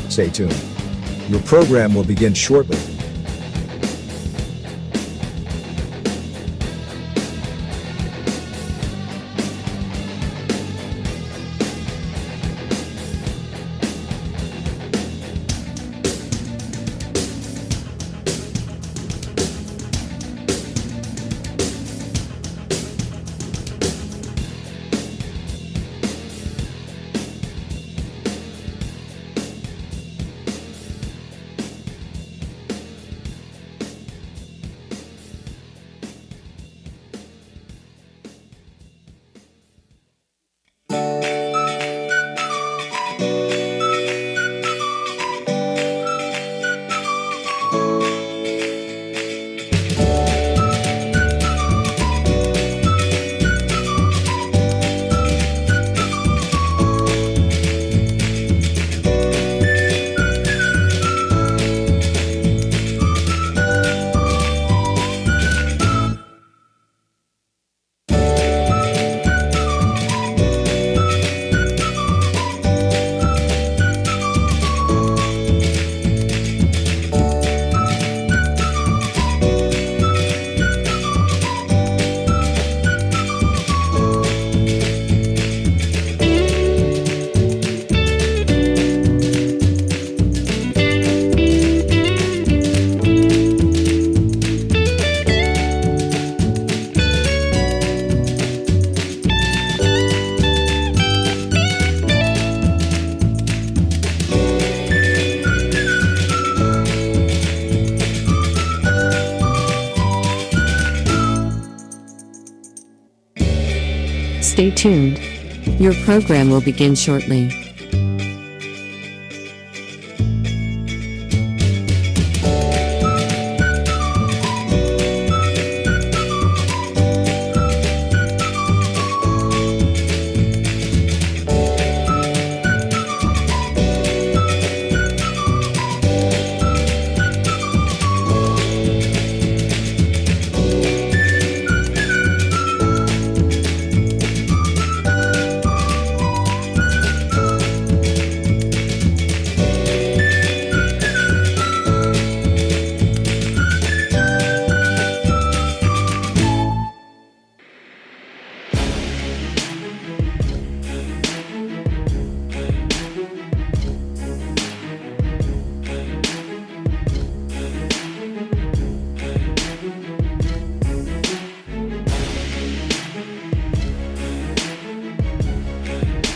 Stay tuned. Your program will begin shortly. Stay tuned. Your program will begin shortly.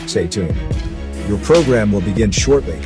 Stay tuned. Your program will begin shortly.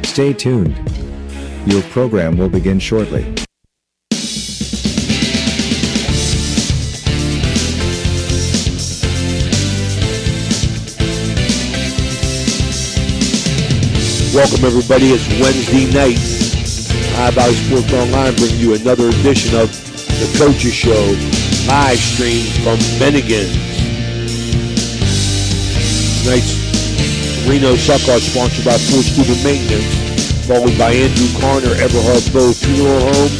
Stay tuned. Your program will begin shortly. Welcome everybody, it's Wednesday night. iValley Sports Online bringing you another edition of the Coaches Show, live stream from Bennigan's. Tonight's Reno Suckart sponsored by Ford Student Maintenance, followed by Andrew Carner, Everhard Bow Funeral Home,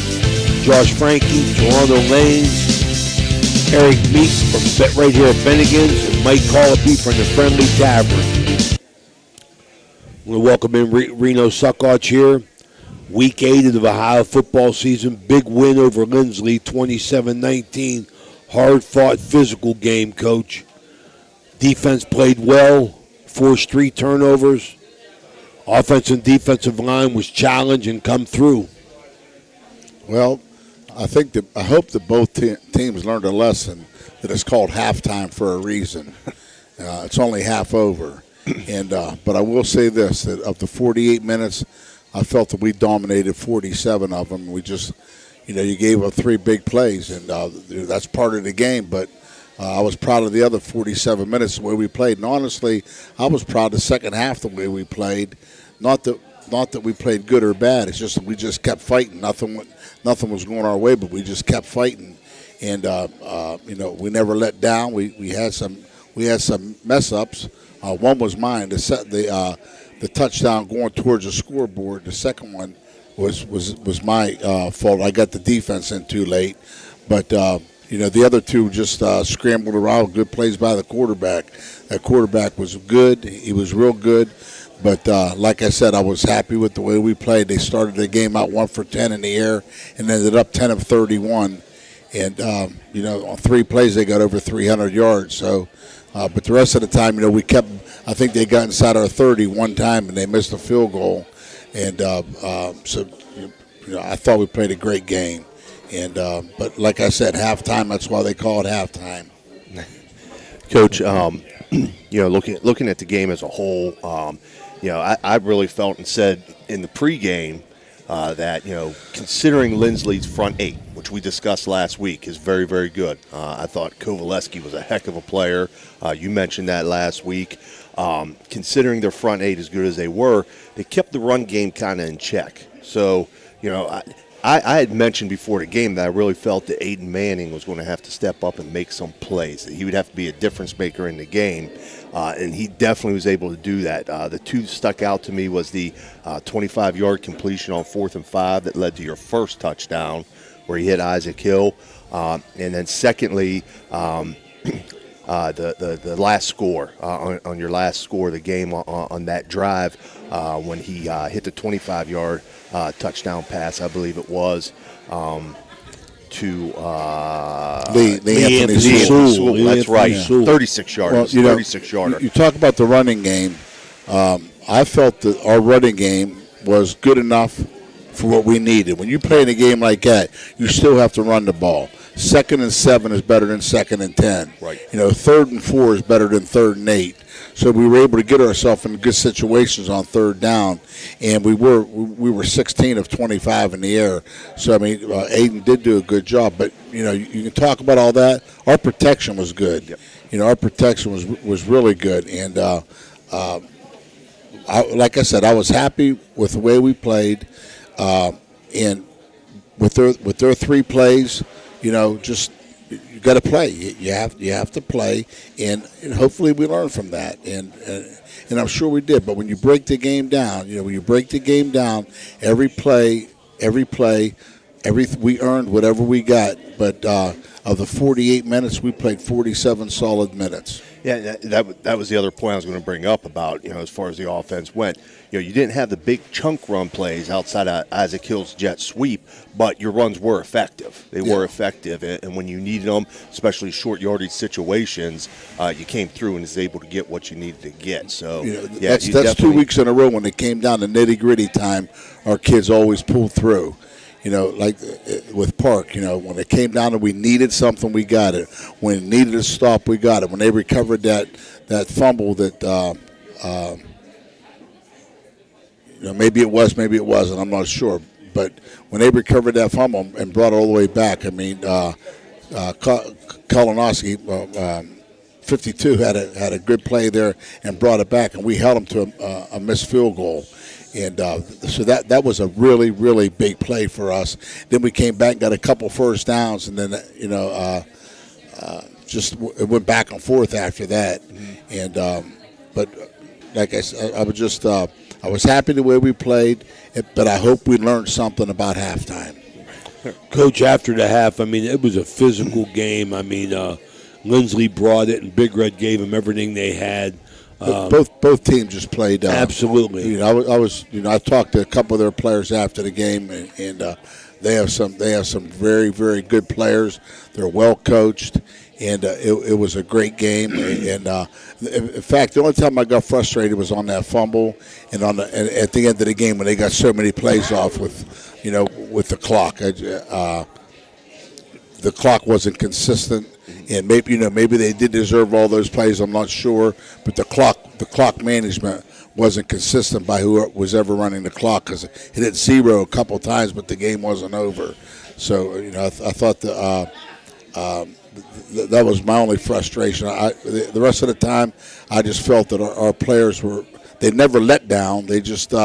Josh Frankie, Toronto Lanes, Eric Meek from right here at Bennigan's, and Mike Colopy from the Friendly Tavern. We welcome in Reno Suckart here. Week 8 of the Ohio football season. Big win over Lindsley, 27-19 hard-fought, physical game, Coach. Defense played well, forced 3 turnovers. Offensive and defensive line was challenged and come through. Well, I hope that both teams learned a lesson that it's called halftime for a reason. It's only half over, but I will say this: that of the 48 minutes, I felt that we dominated 47 of them. We just, you gave up 3 big plays, and that's part of the game. But I was proud of the other 47 minutes the way we played, and honestly, I was proud of the second half the way we played. Not that we played good or bad. It's just that we just kept fighting. Nothing was going our way, but we just kept fighting, and we never let down. We had some mess ups. One was mine. The touchdown going towards the scoreboard. The second one was my fault. I got the defense in too late, but the other 2 just scrambled around. Good plays by the quarterback. That quarterback was good. He was real good. But like I said, I was happy with the way we played. They started the game out 1 for 10 in the air and ended up 10 of 31. And, on 3 plays they got over 300 yards. So, but the rest of the time, I think they got inside our 30 one time and they missed a field goal. And I thought we played a great game. And but like I said, halftime, that's why they call it halftime. Coach, looking at the game as a whole, I really felt and said in the pregame that, considering Lindsley's front 8, which we discussed last week, is very, very good. I thought Kovaleski was a heck of a player. You mentioned that last week. Considering their front 8 as good as they were, they kept the run game kind of in check. So, I had mentioned before the game that I really felt that Aiden Manning was going to have to step up and make some plays. That he would have to be a difference maker in the game, and he definitely was able to do that. The 2 stuck out to me was the 25-yard completion on 4th and 5 that led to your first touchdown, where he hit Isaac Hill, and then secondly, the last score on your last score of the game on that drive when he hit the 25-yard touchdown pass, I believe it was, to Anthony Sewell. That's right, Yeah. 36 yards, Well, 36-yarder. You talk about the running game. I felt that our running game was good enough for what we needed. When you play in a game like that, you still have to run the ball. 2nd and 7 is better than 2nd and 10. Right. 3rd and 4 is better than 3rd and 8. So we were able to get ourselves in good situations on 3rd down, and we were 16 of 25 in the air. So Aiden did do a good job. But you can talk about all that. Our protection was good. Yep. Our protection was really good, and like I said, I was happy with the way we played, and with their 3 plays. Just you got to play. You have to play, and hopefully we learn from that. And I'm sure we did. But when you break the game down, every play, we earned whatever we got. But of the 48 minutes, we played 47 solid minutes. Yeah, that was the other point I was going to bring up about, as far as the offense went. You didn't have the big chunk run plays outside of Isaac Hill's jet sweep, but your runs were effective. They were effective, and when you needed them, especially short yardage situations, you came through and was able to get what you needed to get. So that's 2 weeks in a row when it came down to nitty-gritty time, our kids always pulled through. Like with Park, when it came down to we needed something, we got it. When it needed a stop, we got it. When they recovered that fumble that, maybe it was, maybe it wasn't, I'm not sure. But when they recovered that fumble and brought it all the way back, Kalinowski, 52, had a good play there and brought it back, and we held him to a missed field goal. And so that was a really, really big play for us. Then we came back, got a couple first downs, and then just it went back and forth after that. And but like I said, I was happy the way we played, but I hope we learned something about halftime. Coach, after the half, it was a physical game. Lindsley brought it, and Big Red gave them everything they had. Both teams just played. Absolutely. I talked to a couple of their players after the game, and They have some very, very good players. They're well coached, and it was a great game. And in fact, the only time I got frustrated was on that fumble and and at the end of the game when they got so many plays off with the clock. The clock wasn't consistent, and maybe they did deserve all those plays. I'm not sure, but the clock management wasn't consistent by who was ever running the clock, because it hit 0 a couple times, but the game wasn't over. So I thought that was my only frustration. The rest of the time, I just felt that our players they never let down. They just we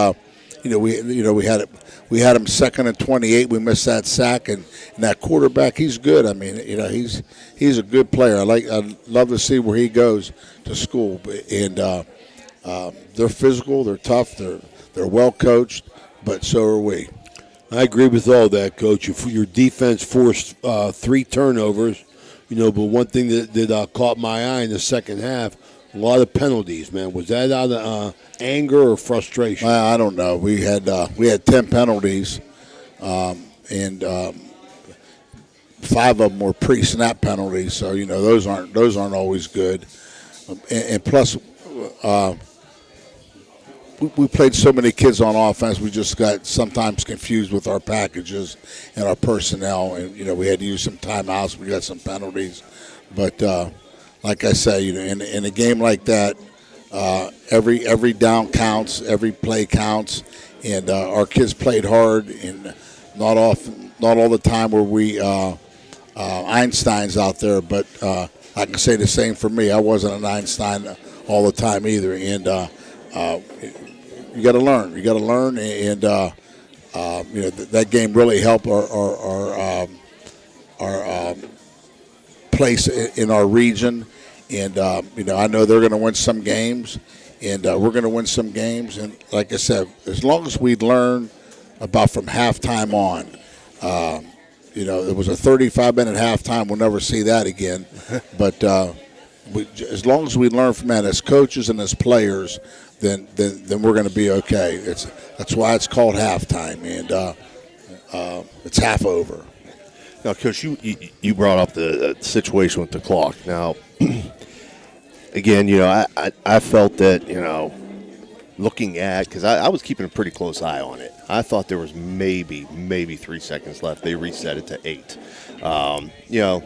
had him 2nd and 28. We missed that sack, and that quarterback, he's good. I mean, he's a good player. I'd love to see where he goes to school. And they're physical, they're tough, they're well coached, but so are we. I agree with all that, Coach. Your defense forced 3 turnovers, but one thing that caught my eye in the second half, a lot of penalties, man. Was that out of anger or frustration? I don't know. We had 10 penalties, and 5 of them were pre-snap penalties. So those aren't always good. And plus, we played so many kids on offense. We just got sometimes confused with our packages and our personnel, and we had to use some timeouts. We got some penalties, but. Like I say, in a game like that, every down counts, every play counts, and our kids played hard. And not all the time were we Einsteins out there, but I can say the same for me. I wasn't an Einstein all the time either, and you got to learn. You got to learn, and that game really helped our place in our region. And, I know they're going to win some games, and we're going to win some games. And like I said, as long as we learn about from halftime on, it was a 35-minute halftime. We'll never see that again. But as long as we learn from that as coaches and as players, then we're going to be okay. That's why it's called halftime, and it's half over. Now, Coach, you brought up the situation with the clock. Now, again, I felt that, looking at, because I was keeping a pretty close eye on it. I thought there was maybe 3 seconds left. They reset it to 8.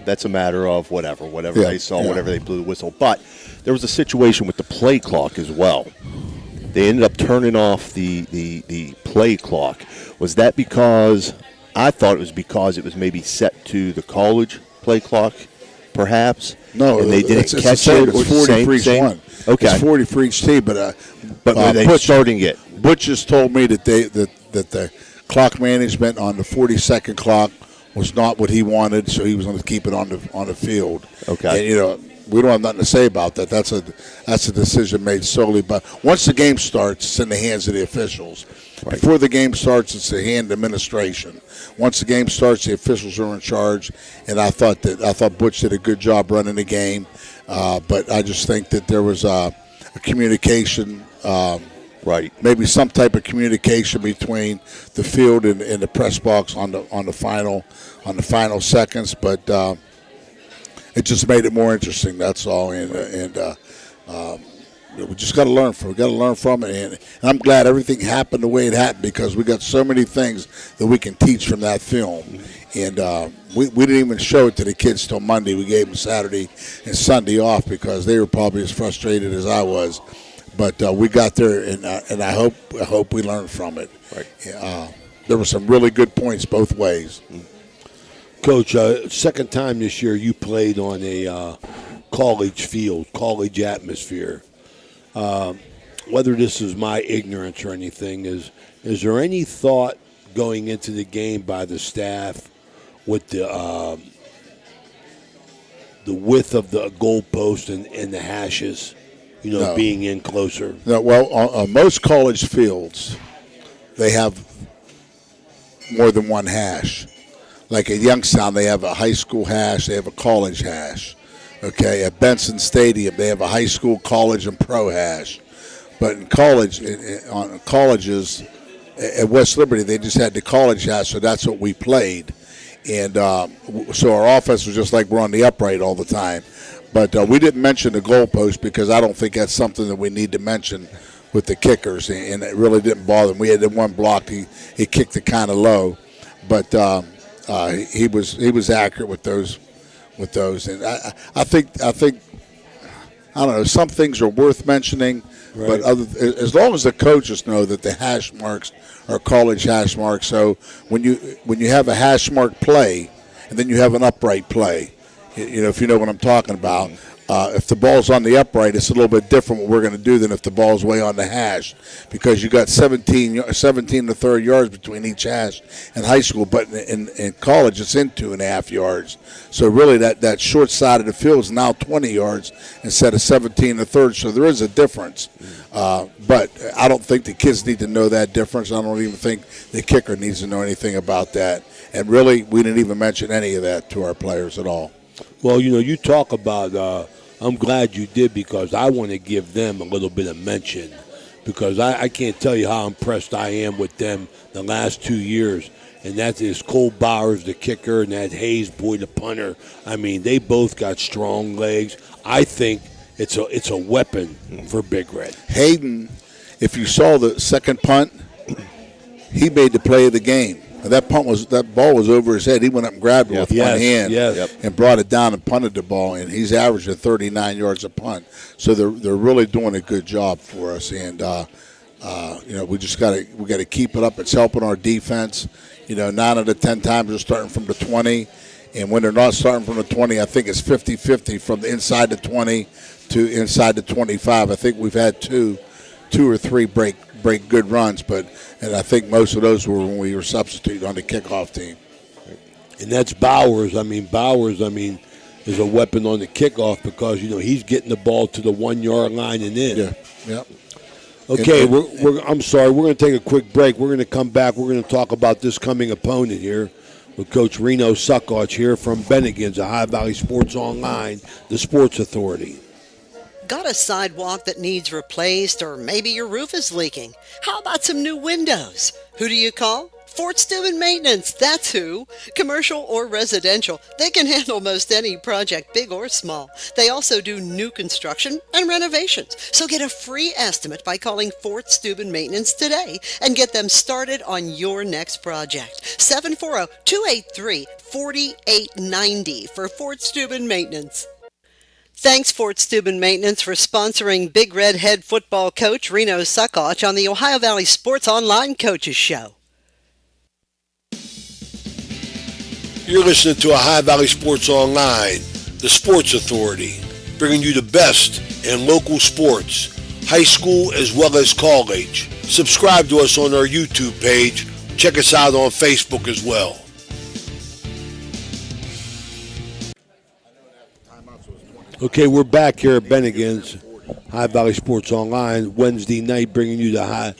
That's a matter of whatever they saw, whatever they blew the whistle. But there was a situation with the play clock as well. They ended up turning off the play clock. Was that because... I thought it was because it was maybe set to the college play clock, perhaps. No, and they didn't catch it. It's 40 for each one. Okay, it's 40 for each team. But were they starting it? Butch just told me that the clock management on the 40-second clock was not what he wanted, so he was going to keep it on the field. Okay, and, we don't have nothing to say about that. That's a decision made solely. But once the game starts, it's in the hands of the officials. Right. Before the game starts, it's the hand administration. Once the game starts, the officials are in charge. And I thought Butch did a good job running the game. But I just think that there was a communication, right? Maybe some type of communication between the field and the press box on the final seconds. But it just made it more interesting. That's all. And we just got to learn from it. We got to learn from it. And I'm glad everything happened the way it happened, because we got so many things that we can teach from that film. And we didn't even show it to the kids till Monday. We gave them Saturday and Sunday off because they were probably as frustrated as I was. But we got there, and I hope we learned from it. Right. There were some really good points both ways. Coach, second time this year you played on a college field, college atmosphere. Whether this is my ignorance or anything, is there any thought going into the game by the staff with the width of the goalpost and the hashes, No. being in closer? No, well, on most college fields, they have more than one hash. Like at Youngstown, they have a high school hash, they have a college hash. Okay, at Benson Stadium, they have a high school, college, and pro hash. But in college, on colleges, at West Liberty, they just had the college hash, so that's what we played. And so our offense was just like we're on the upright all the time. But we didn't mention the goalpost because I don't think that's something that we need to mention with the kickers, and it really didn't bother him. We had the one block; he kicked it kind of low, but he was accurate with those. And I think I don't know. Some things are worth mentioning, Right. but as long as the coaches know that the hash marks are college hash marks. So when you have a hash mark play, and then you have an upright play, if you know what I'm talking about. If the ball's on the upright, it's a little bit different what we're going to do than if the ball's way on the hash, because you got 17 to 30 yards between each hash in high school, but in college it's in 2.5 yards. So really that short side of the field is now 20 yards instead of 17 to 30. So there is a difference. But I don't think the kids need to know that difference. I don't even think the kicker needs to know anything about that. And really, we didn't even mention any of that to our players at all. Well, you talk about, I'm glad you did, because I want to give them a little bit of mention, because I can't tell you how impressed I am with them the last 2 years. And that is Cole Bowers, the kicker, and that Hayes boy, the punter. I mean, they both got strong legs. I think it's a weapon for Big Red. Hayden, if you saw the second punt, he made the play of the game. That ball was over his head. He went up and grabbed it with one hand and brought it down and punted the ball. And he's averaging 39 yards a punt. So they're really doing a good job for us. And we just got to keep it up. It's helping our defense. 9 out of 10 times they're starting from the 20, and when they're not starting from the 20, I think it's 50-50 from the inside the 20 to inside the 25. I think we've had two or three break good runs, and I think most of those were when we were substituted on the kickoff team. And that's Bowers. Bowers is a weapon on the kickoff, because he's getting the ball to the 1 yard line and in. Yeah. Okay, I'm sorry. We're going to take a quick break. We're going to come back. We're going to talk about this coming opponent here with Coach Reno Suckoch here from Bennigan's, Ohio Valley Sports Online, the Sports Authority. Got a sidewalk that needs replaced, or maybe your roof is leaking? How about some new windows? Who do you call? Fort Steuben Maintenance, that's who. Commercial or residential, they can handle most any project, big or small. They also do new construction and renovations. So get a free estimate by calling Fort Steuben Maintenance today and get them started on your next project. 740-283-4890 for Fort Steuben Maintenance. Thanks, Fort Steuben Maintenance, for sponsoring Big Red head football coach Reno Suckoch on the Ohio Valley Sports Online Coaches Show. You're listening to Ohio Valley Sports Online, the Sports Authority, bringing you the best in local sports, high school as well as college. Subscribe to us on our YouTube page. Check us out on Facebook as well. Okay, we're back here at Bennigan's, Ohio Valley Sports Online, Wednesday night, bringing you the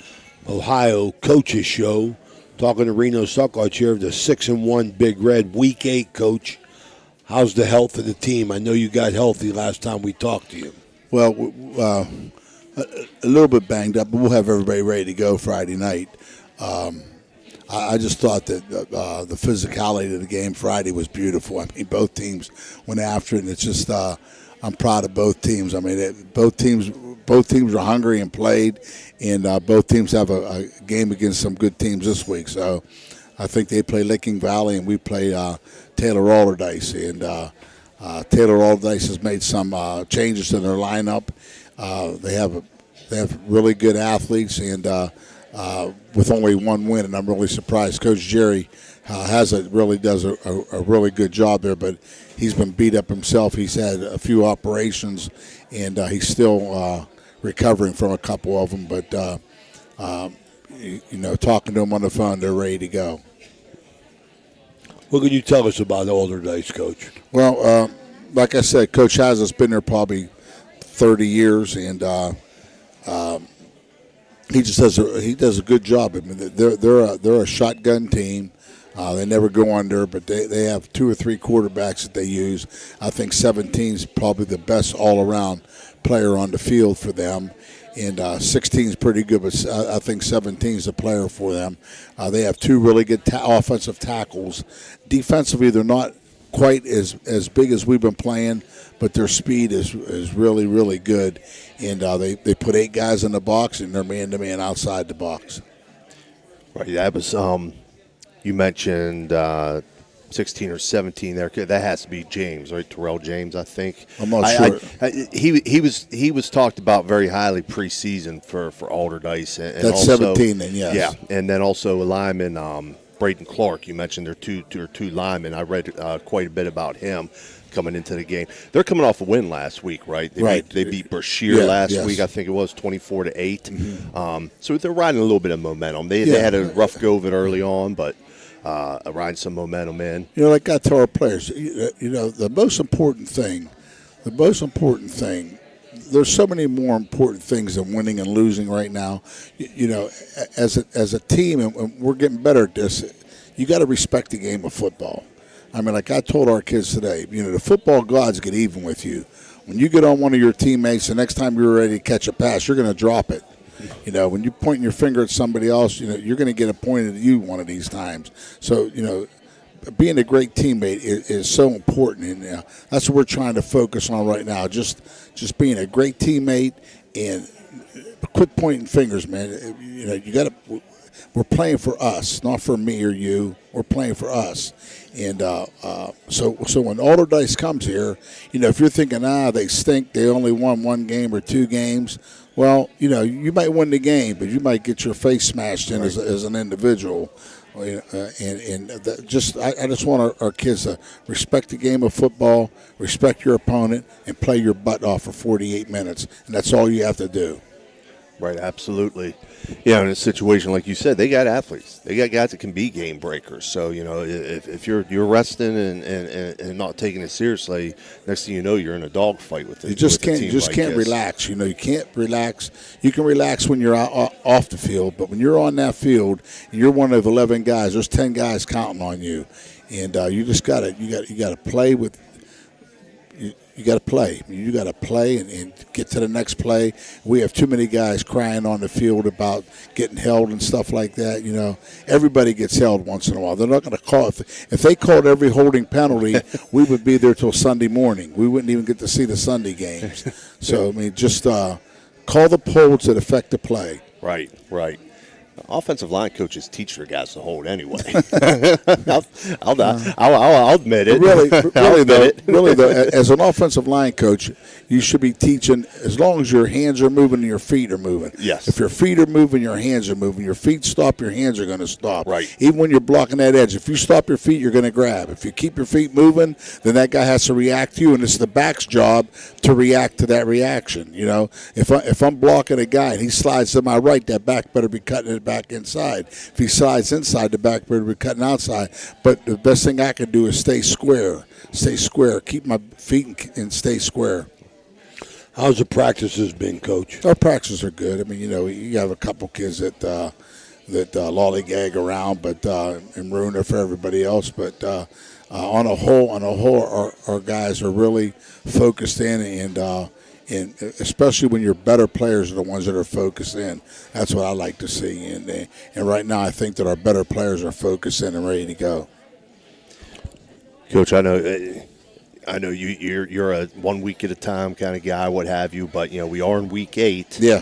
Ohio Coaches Show. Talking to Reno Suckoch here of the 6-1 Big Red Week 8 coach. How's the health of the team? I know you got healthy last time we talked to you. Well, a little bit banged up, but we'll have everybody ready to go Friday night. I just thought that the physicality of the game Friday was beautiful. I mean, both teams went after it, and it's just I'm proud of both teams. I mean, both teams were hungry and played, and both teams have a game against some good teams this week. So I think they play Licking Valley, and we play Taylor Alderdice. And Taylor Alderdice has made some changes to their lineup. They have really good athletes, and with only one win, and I'm really surprised. Coach Jerry does a really good job there, but he's been beat up himself. He's had a few operations, and he's still recovering from a couple of them. But talking to him on the phone, they're ready to go. What can you tell us about Alderdice, Coach? Well, like I said, Coach has been there probably 30 years, and he just does a good job. I mean, they're a shotgun team. They never go under, but they have 2 or 3 quarterbacks that they use. I think 17 is probably the best all-around player on the field for them. And 16 is pretty good, but I think 17 is the player for them. They have 2 really good offensive tackles. Defensively, they're not quite as big as we've been playing, but their speed is really, really good. And they put 8 guys in the box, and they're man-to-man outside the box. Right, that was you mentioned 16 or 17 there. That has to be James, right? Terrell James, I think. I'm not sure. He was talked about very highly preseason for Alderdice. And That's also, 17 then, yes. Yeah, and then also a lineman, Braden Clark. You mentioned there are two linemen. I read quite a bit about him coming into the game. They're coming off a win last week, right? They beat Brashear last week. I think it was 24-8. Mm-hmm. So they're riding a little bit of momentum. They had a rough go of it early on, but riding some momentum in. Like I tell our players, the most important thing, there's so many more important things than winning and losing right now. As a team, and we're getting better at this, you got to respect the game of football. I mean, like I told our kids today, the football gods get even with you. When you get on one of your teammates, the next time you're ready to catch a pass, you're going to drop it. When you're pointing your finger at somebody else, you're going to get it pointed at you one of these times. So, being a great teammate is so important, and that's what we're trying to focus on right now. Just being a great teammate and quit pointing fingers, man. You got to. We're playing for us, not for me or you. We're playing for us, and so when Alderdice comes here, if you're thinking, they stink, they only won 1 game or 2 games. Well, you might win the game, but you might get your face smashed in as an individual. I just want our kids to respect the game of football, respect your opponent, and play your butt off for 48 minutes, and that's all you have to do. Right, absolutely. Yeah, in a situation like you said, they got athletes. They got guys that can be game breakers. So, if you're resting and not taking it seriously, next thing you know, you're in a dogfight with it. You just can't relax. You can't relax. You can relax when you're off the field, but when you're on that field and you're one of 11 guys, there's 10 guys counting on you, and you just gotta play with. You got to play. You got to play and get to the next play. We have too many guys crying on the field about getting held and stuff like that. Everybody gets held once in a while. They're not going to call if they called every holding penalty, we would be there till Sunday morning. We wouldn't even get to see the Sunday games. So just call the holds that affect the play. Right. Offensive line coaches teach their guys to hold anyway. I'll admit it. Really, though, as an offensive line coach, you should be teaching as long as your hands are moving and your feet are moving. Yes. If your feet are moving, your hands are moving. Your feet stop, your hands are going to stop. Right. Even when you're blocking that edge, if you stop your feet, you're going to grab. If you keep your feet moving, then that guy has to react to you, and it's the back's job to react to that reaction. If I'm blocking a guy and he slides to my right, that back better be cutting it back inside. If he slides inside, the back better be cutting outside. But the best thing I can do is stay square. Keep my feet and stay square. How's the practices been, Coach? Our practices are good. I mean, you have a couple kids that lollygag around, but and ruin it for everybody else. But on a whole, our guys are really focused in, and especially when your better players are the ones that are focused in. That's what I like to see. And right now, I think that our better players are focused in and ready to go. Coach, I know you're a 1 week at a time kind of guy, what have you, but we are in week 8. Yeah.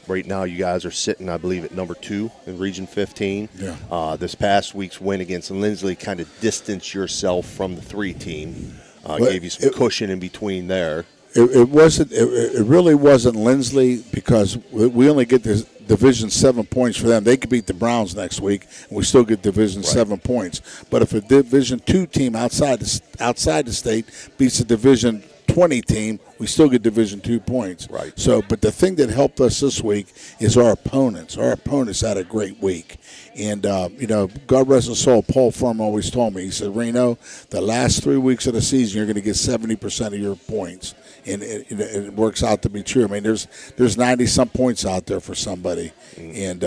Right now, you guys are sitting, I believe, at number 2 in Region 15. Yeah. This past week's win against Lindsley kind of distanced yourself from the 3 team, gave you some cushion in between there. It wasn't. It really wasn't Lindsley because we only get this Division 7 points for them. They could beat the Browns next week, and we still get Division 7 points. But if a Division 2 team outside the state beats a Division 20 team, we still get Division 2 points. Right. So, but the thing that helped us this week is our opponents. Our opponents had a great week. And, God rest his soul, Paul Furman always told me, he said, Reno, the last 3 weeks of the season, you're going to get 70% of your points. And it works out to be true. I mean, there's 90-some points out there for somebody. And,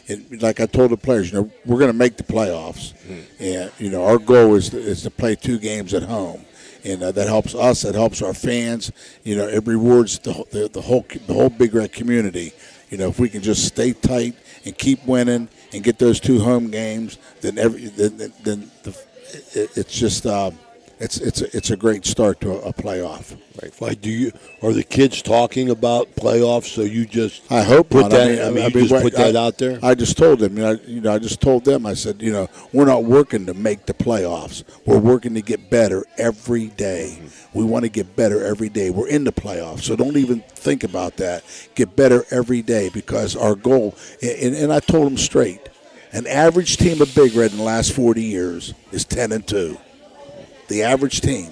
And like I told the players, we're going to make the playoffs, and our goal is to play 2 games at home, and that helps us. It helps our fans. It rewards the whole Big Red community. If we can just stay tight and keep winning and get those 2 home games, then it's just it's a great start to a playoff. Right. Like, are the kids talking about playoffs? So you just I hope put not. that. Put that out there. I just told them. I just told them. I said, we're not working to make the playoffs. We're working to get better every day. We want to get better every day. We're in the playoffs, so don't even think about that. Get better every day, because our goal. And I told them straight. An average team of Big Red in the last 40 years is 10-2. The average team.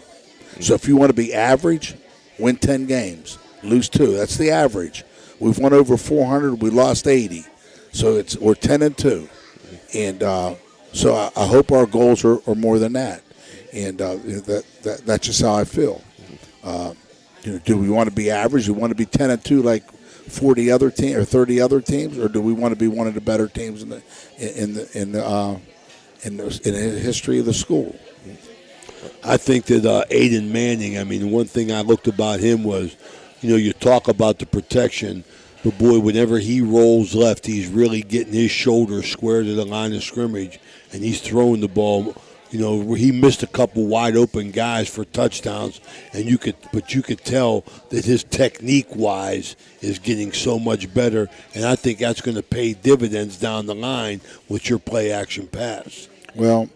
So if you want to be average, win 10 games, lose 2. That's the average. We've won over 400. We lost 80. So we're 10-2, and so I hope our goals are more than that. And that's just how I feel. Do we want to be average? Do we want to be 10-2 like 40 other teams or 30 other teams, or do we want to be one of the better teams in the history of the school? I think that Aiden Manning, one thing I looked about him was, you talk about the protection, but boy, whenever he rolls left, he's really getting his shoulder square to the line of scrimmage, and he's throwing the ball. He missed a couple wide open guys for touchdowns, and you could tell that his technique-wise is getting so much better, and I think that's going to pay dividends down the line with your play-action pass. Well,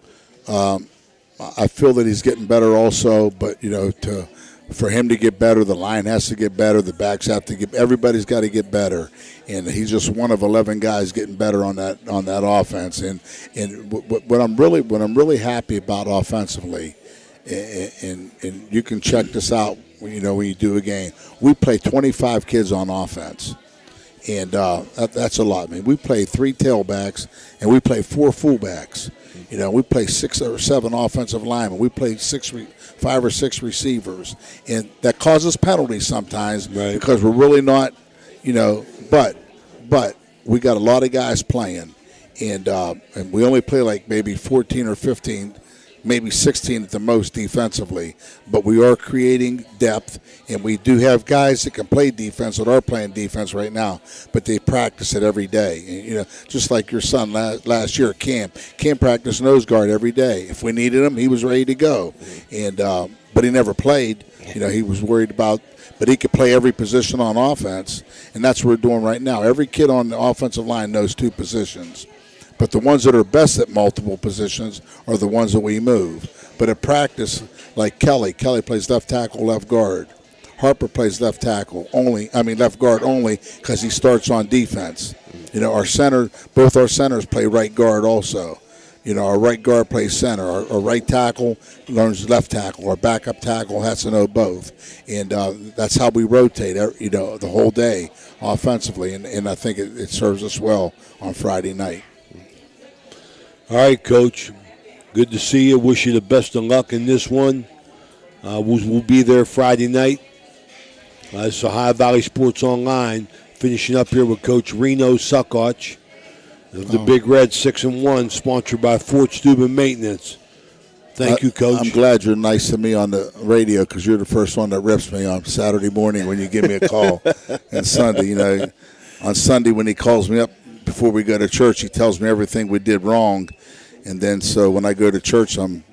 I feel that he's getting better also, but for him to get better, the line has to get better, the backs have to get. Everybody's got to get better, and he's just one of 11 guys getting better on that offense. And what I'm really happy about offensively, and you can check this out when you do a game. We play 25 kids on offense. And that's a lot. We play 3 tailbacks and we play 4 fullbacks. We play 6 or 7 offensive linemen. We play 5 or 6 receivers, and that causes penalties sometimes because we're really not, But we got a lot of guys playing, and we only play like maybe 14 or 15. Maybe 16 at the most defensively, but we are creating depth, and we do have guys that can play defense that are playing defense right now, but they practice it every day. And, just like your son last year at camp practiced nose guard every day. If we needed him, he was ready to go, and but he never played. He was worried about, but he could play every position on offense, and that's what we're doing right now. Every kid on the offensive line knows 2 positions. But the ones that are best at multiple positions are the ones that we move. But at practice, like Kelly plays left tackle, left guard. Harper plays left tackle left guard only because he starts on defense. Both our centers play right guard also. Our right guard plays center. Our right tackle learns left tackle. Our backup tackle has to know both. And that's how we rotate, the whole day offensively. And I think it serves us well on Friday night. All right, Coach. Good to see you. Wish you the best of luck in this one. We'll be there Friday night. It's Ohio Valley Sports Online. Finishing up here with Coach Reno Suckoch of the Big Red 6-1, sponsored by Fort Steuben Maintenance. Thank you, Coach. I'm glad you're nice to me on the radio because you're the first one that rips me on Saturday morning when you give me a call. And Sunday, on Sunday when he calls me up, before we go to church, he tells me everything we did wrong, and then so when I go to church, I'm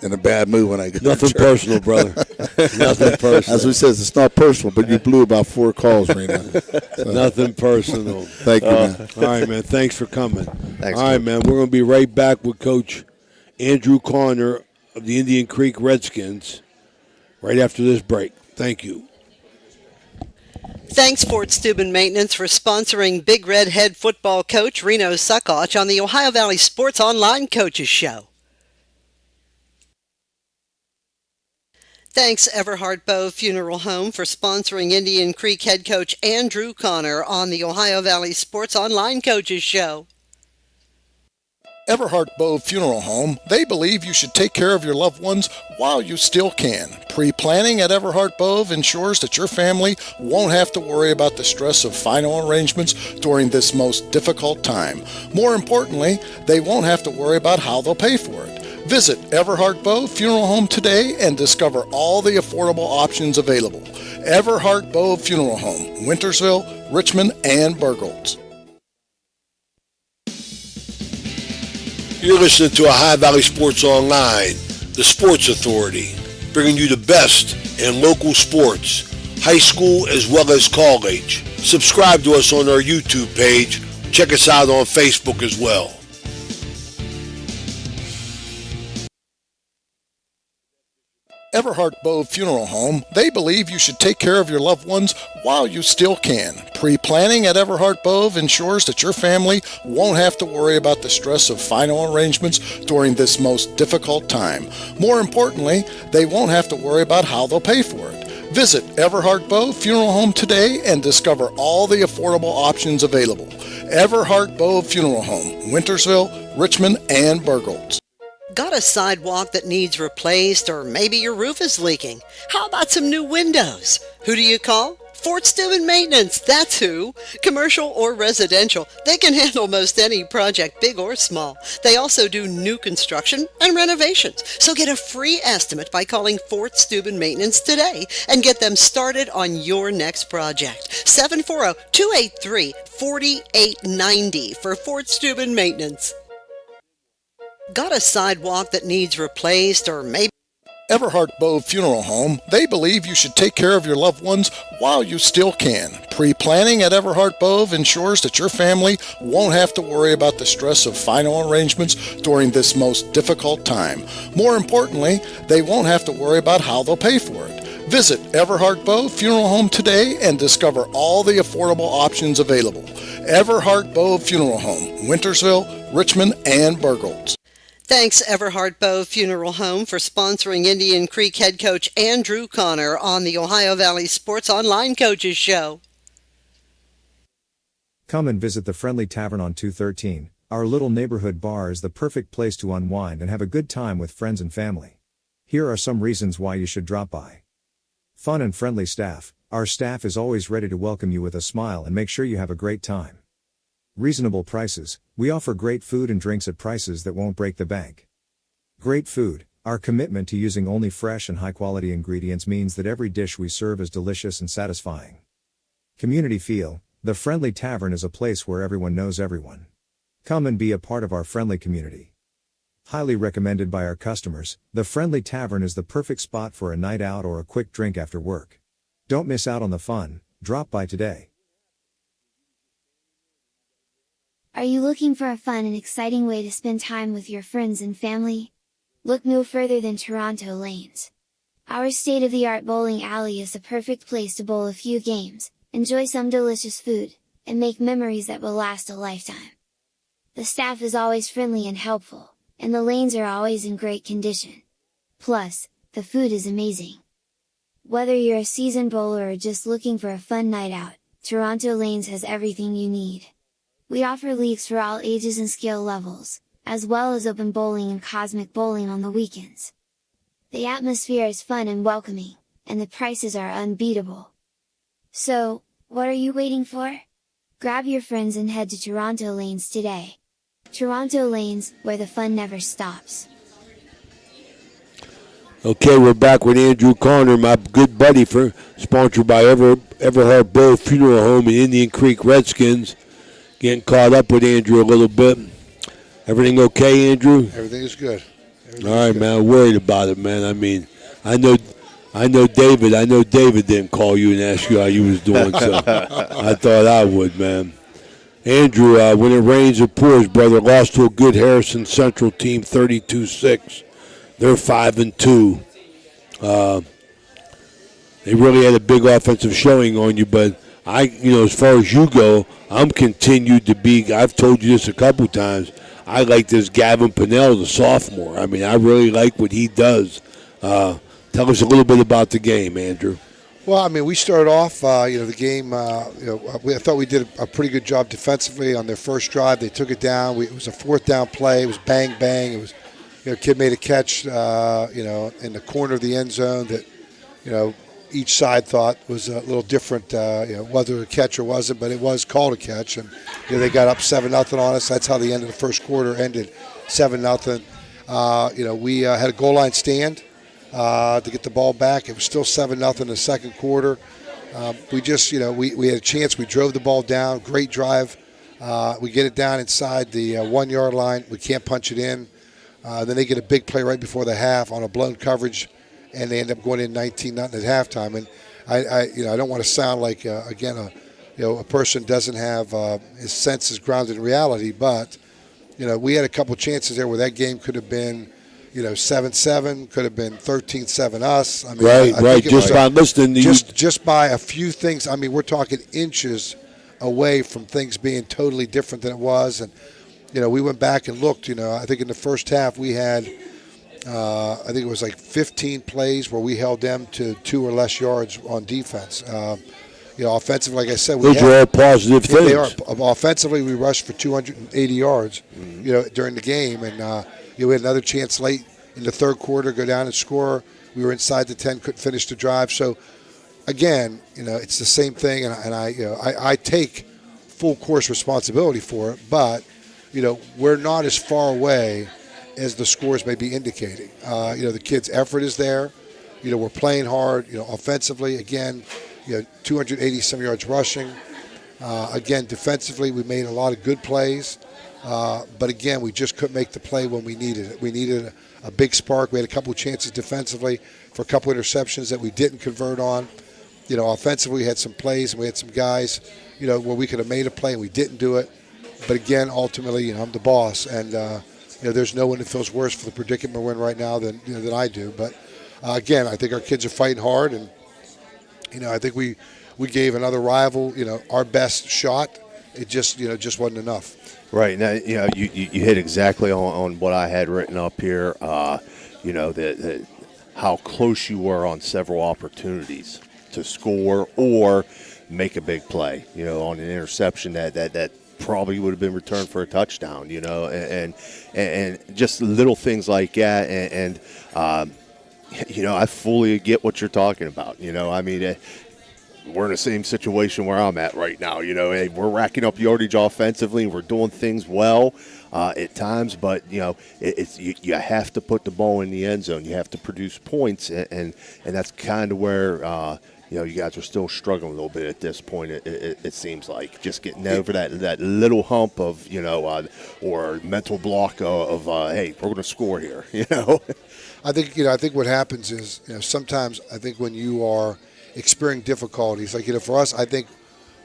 in a bad mood when I go. Nothing to church. Personal, brother. Nothing personal. As he says, it's not personal, but you blew about 4 calls, Rena. So, nothing personal. Thank you, man. All right, man. Thanks for coming. Thanks, all right, man. We're going to be right back with Coach Andrew Connor of the Indian Creek Redskins right after this break. Thank you. Thanks, Fort Steuben Maintenance, for sponsoring Big Red head football coach Reno Suckoch on the Ohio Valley Sports Online Coaches Show. Thanks, Everhard Bowe Funeral Home, for sponsoring Indian Creek head coach Andrew Connor on the Ohio Valley Sports Online Coaches Show. Everhart Bow Funeral Home, they believe you should take care of your loved ones while you still can. Pre-planning at Everhart Bow ensures that your family won't have to worry about the stress of final arrangements during this most difficult time. More importantly, they won't have to worry about how they'll pay for it. Visit Everhart Bow Funeral Home today and discover all the affordable options available. Everhart Bow Funeral Home, Wintersville, Richmond, and Burgolds. You're listening to Ohio Valley Sports Online, the Sports Authority, bringing you the best in local sports, high school as well as college. Subscribe to us on our YouTube page. Check us out on Facebook as well. Everhart Bow Funeral Home, they believe you should take care of your loved ones while you still can. Pre-planning at Everhart Bow ensures that your family won't have to worry about the stress of final arrangements during this most difficult time. More importantly, they won't have to worry about how they'll pay for it. Visit Everhart Bow Funeral Home today and discover all the affordable options available. Everhart Bow Funeral Home, Wintersville, Richmond, and Burgolds. Got a sidewalk that needs replaced, or maybe your roof is leaking? How about some new windows? Who do you call? Fort Steuben Maintenance, that's who. Commercial or residential, they can handle most any project, big or small. They also do new construction and renovations. So get a free estimate by calling Fort Steuben Maintenance today and get them started on your next project. 740-283-4890 for Fort Steuben Maintenance. Got a sidewalk that needs replaced, or maybe Everhart Bow Funeral Home, they believe you should take care of your loved ones while you still can. Pre-planning at Everhart Bow ensures that your family won't have to worry about the stress of final arrangements during this most difficult time. More importantly, they won't have to worry about how they'll pay for it. Visit Everhart Bow Funeral Home today and discover all the affordable options available. Everhart Bow Funeral Home, Wintersville, Richmond, and Burgolds. Thanks, Everhart Bow Funeral Home, for sponsoring Indian Creek head coach Andrew Connor on the Ohio Valley Sports Online Coaches Show. Come and visit the Friendly Tavern on 213. Our little neighborhood bar is the perfect place to unwind and have a good time with friends and family. Here are some reasons why you should drop by. Fun and friendly staff. Our staff is always ready to welcome you with a smile and make sure you have a great time. Reasonable prices. We offer great food and drinks at prices that won't break the bank. Great food. Our commitment to using only fresh and high-quality ingredients means that every dish we serve is delicious and satisfying. Community feel. The Friendly Tavern is a place where everyone knows everyone. Come and be a part of our friendly community. Highly recommended by our customers, the Friendly Tavern is the perfect spot for a night out or a quick drink after work. Don't miss out on the fun. Drop by today. Are you looking for a fun and exciting way to spend time with your friends and family? Look no further than Toronto Lanes. Our state-of-the-art bowling alley is the perfect place to bowl a few games, enjoy some delicious food, and make memories that will last a lifetime. The staff is always friendly and helpful, and the lanes are always in great condition. Plus, the food is amazing. Whether you're a seasoned bowler or just looking for a fun night out, Toronto Lanes has everything you need. We offer leagues for all ages and skill levels, as well as open bowling and cosmic bowling on the weekends. The atmosphere is fun and welcoming, and the prices are unbeatable. So, what are you waiting for? Grab your friends and head to Toronto Lanes today. Toronto Lanes, where the fun never stops. Okay, we're back with Andrew Connor, my good buddy, sponsored by Everhart Bow Funeral Home and Indian Creek Redskins. Getting caught up with Andrew a little bit. Everything okay, Andrew? Everything is good. All right, man. I'm worried about it, man. I mean, I know David. I know David didn't call you and ask you how you was doing, so I thought I would, man. Andrew, when it rains, it pours, brother. Lost to a good Harrison Central team, 32-6. They're 5-2. They really had a big offensive showing on you, but as far as you go, I'm continued to be, I've told you this a couple times, I like this Gavin Pinnell, the sophomore. I mean, I really like what he does. Tell us a little bit about the game, Andrew. Well, I mean, we started off, the game. I thought we did a pretty good job defensively on their first drive. They took it down. It was a fourth down play. It was bang bang. It was, kid made a catch, in the corner of the end zone that, each side thought was a little different. Whether a catch or wasn't, but it was called a catch, and they got up 7-0 on us. That's how the end of the first quarter ended, 7-0. We had a goal line stand to get the ball back. It was still 7-0 in the second quarter. We just, we had a chance. We drove the ball down. Great drive. We get it down inside the 1 yard line. We can't punch it in. Then they get a big play right before the half on a blown coverage, and they end up going in 19-0 at halftime. And I don't want to sound like a person doesn't have his senses grounded in reality, but we had a couple chances there where that game could have been 7-7, could have been 13-7 us. I mean, Right. Just by listening to you. Just by a few things. I mean, we're talking inches away from things being totally different than it was. And, we went back and looked. I think in the first half we had, I think it was like 15 plays where we held them to 2 or less yards on defense. Offensively, like I said, those are all positive things. They are. Offensively, we rushed for 280 yards, during the game. And, we had another chance late in the third quarter, go down and score. We were inside the 10, couldn't finish the drive. So, again, it's the same thing, and I take full course responsibility for it. But, we're not as far away as the scores may be indicating. The kids' effort is there. We're playing hard. Offensively, again, 280 some yards rushing. Again, defensively, we made a lot of good plays. But again, we just couldn't make the play when we needed it. We needed a big spark. We had a couple of chances defensively for a couple of interceptions that we didn't convert on. Offensively, we had some plays and we had some guys, where we could have made a play and we didn't do it. But again, ultimately, I'm the boss, and there's no one that feels worse for the predicament we're in right now than I do. But again, I think our kids are fighting hard, and I think we gave another rival, our best shot. It just wasn't enough. Right. Now, you hit exactly on what I had written up here, that how close you were on several opportunities to score or make a big play, on an interception that probably would have been returned for a touchdown, and just little things like that. And I fully get what you're talking about. I mean, we're in the same situation where I'm at right now. Hey, we're racking up yardage offensively, and we're doing things well at times. But it's you have to put the ball in the end zone. You have to produce points, and that's kind of where you guys are still struggling a little bit at this point. It seems like just getting over that little hump of or mental block of hey, we're going to score here. I think what happens is sometimes I think when you are experiencing difficulties, like for us, I think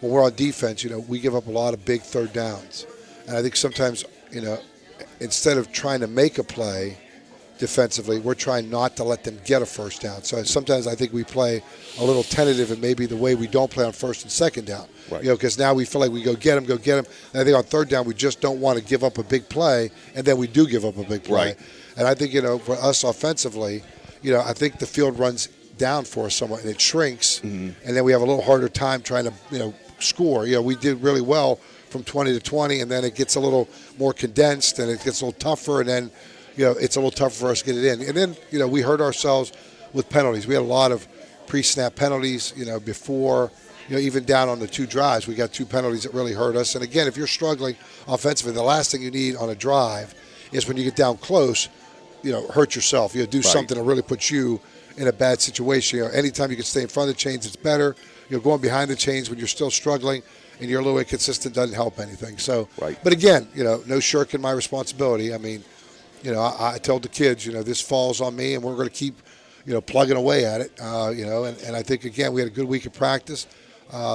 when we're on defense, we give up a lot of big third downs, and I think sometimes instead of trying to make a play defensively, we're trying not to let them get a first down. So sometimes I think we play a little tentative in maybe the way we don't play on first and second down. Right. Because now we feel like we go get them. And I think on third down we just don't want to give up a big play, and then we do give up a big play. Right. And I think for us offensively, I think the field runs down for us somewhat, and it shrinks, and then we have a little harder time trying to score. We did really well from 20 to 20, and then it gets a little more condensed, and it gets a little tougher, and then it's a little tougher for us to get it in. And then we hurt ourselves with penalties. We had a lot of pre-snap penalties, before, even down on the 2 drives, we got 2 penalties that really hurt us. And again, if you're struggling offensively, the last thing you need on a drive is when you get down close, hurt yourself. Do something that really puts you in a bad situation. Anytime you can stay in front of the chains, it's better. Going behind the chains when you're still struggling and you're a little inconsistent doesn't help anything. So, right. But again, no shirking my responsibility. I mean, I told the kids, this falls on me, and we're going to keep, plugging away at it. And I think again we had a good week of practice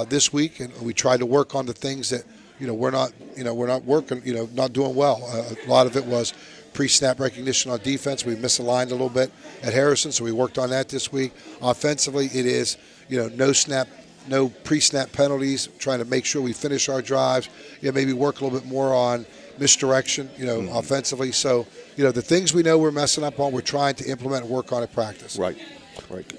this week, and we tried to work on the things that we're not working, not doing well. A lot of it was pre-snap recognition on defense. We misaligned a little bit at Harrison, so we worked on that this week. Offensively, it is no pre-snap penalties, trying to make sure we finish our drives. Maybe work a little bit more on misdirection, offensively. So, the things we know we're messing up on, we're trying to implement and work on at practice. Right.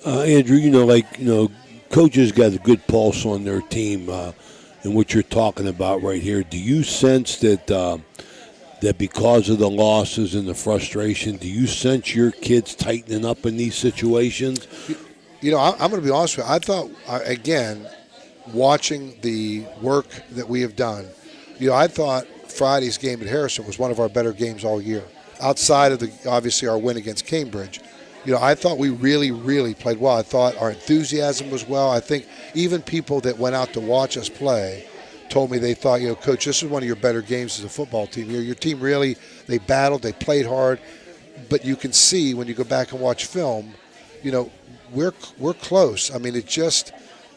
Andrew, coaches got a good pulse on their team, and what you're talking about right here. Do you sense that that because of the losses and the frustration, do you sense your kids tightening up in these situations? You know, I'm going to be honest with you. I thought, again, watching the work that we have done, you know, I thought Friday's game at Harrison was one of our better games all year. Outside of obviously our win against Cambridge, you know, I thought we really, really played well. I thought our enthusiasm was well. I think even people that went out to watch us play told me they thought, you know, Coach, this is one of your better games as a football team. Your team really, they battled, they played hard, but you can see when you go back and watch film, you know, we're close. I mean, it just,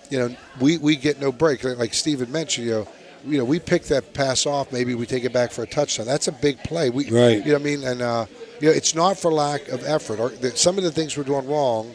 you know, we get no break. Like Stephen mentioned, you know, we pick that pass off, maybe we take it back for a touchdown. That's a big play. Right. You know what I mean? And, you know, it's not for lack of effort. Some of the things we're doing wrong,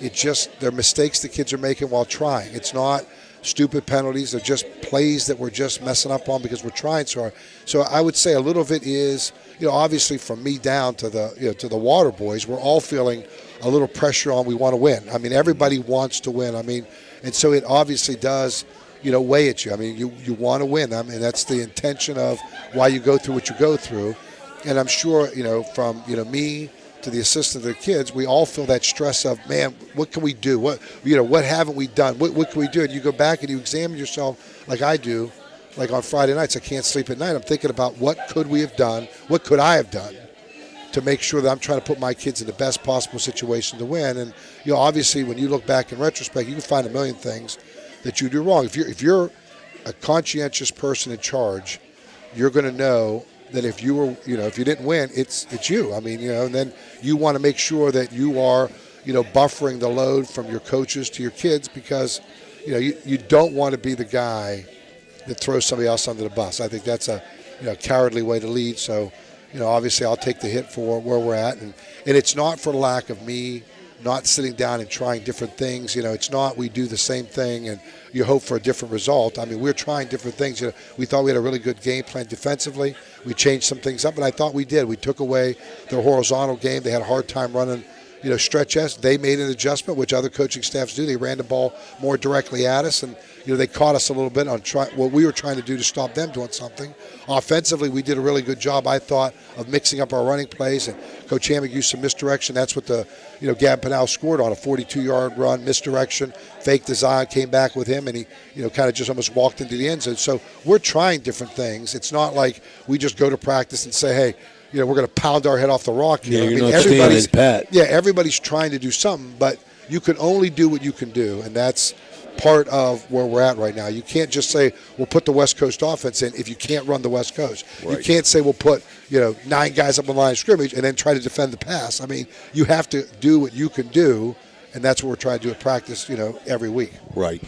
it's just they're mistakes the kids are making while trying. It's not stupid penalties. They're just plays that we're just messing up on because we're trying so hard. So I would say a little of it is, you know, obviously from me down to the, you know, to the Water Boys, we're all feeling a little pressure on. We want to win. I mean, everybody wants to win. I mean, and so it obviously does, you know, weigh at you. I mean, you want to win. I mean, that's the intention of why you go through what you go through. And I'm sure, you know, from, you know, me to the assistant to the kids, we all feel that stress of, man, what can we do? What, you know, what haven't we done? What can we do? And you go back and you examine yourself like I do, like on Friday nights. I can't sleep at night. I'm thinking about what could we have done? What could I have done to make sure that I'm trying to put my kids in the best possible situation to win? And, you know, obviously when you look back in retrospect, you can find a million things that you do wrong. If you're a conscientious person in charge, you're going to know that if you were, you know, if you didn't win, it's you. I mean, you know, and then you want to make sure that you are, you know, buffering the load from your coaches to your kids because, you know, you don't want to be the guy that throws somebody else under the bus. I think that's a, you know, cowardly way to lead. So, you know, obviously I'll take the hit for where we're at, and it's not for lack of me not sitting down and trying different things. You know, it's not we do the same thing and you hope for a different result. I mean, we're trying different things. You know, we thought we had a really good game plan defensively. We changed some things up, and I thought we did. We took away their horizontal game. They had a hard time running, you know, stretch S. They made an adjustment, which other coaching staffs do. They ran the ball more directly at us, and, you know, they caught us a little bit on what we were trying to do to stop them doing something. Offensively, we did a really good job, I thought, of mixing up our running plays, and Coach Hammock used some misdirection. That's what the, you know, Gavin Pinal scored on, a 42-yard run, misdirection, fake design, came back with him, and he, you know, kind of just almost walked into the end zone. So we're trying different things. It's not like we just go to practice and say, hey, you know, we're going to pound our head off the rock here. Yeah, I you're mean, not standing pat. Yeah, everybody's trying to do something, but you can only do what you can do, and that's part of where we're at right now. You can't just say, we'll put the West Coast offense in if you can't run the West Coast. Right. You can't say, we'll put, you know, 9 guys up on the line of scrimmage and then try to defend the pass. I mean, you have to do what you can do, and that's what we're trying to do at practice, you know, every week. Right.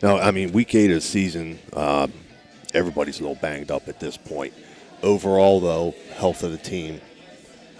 Now, I mean, week 8 of the season, everybody's a little banged up at this point. Overall, though, health of the team,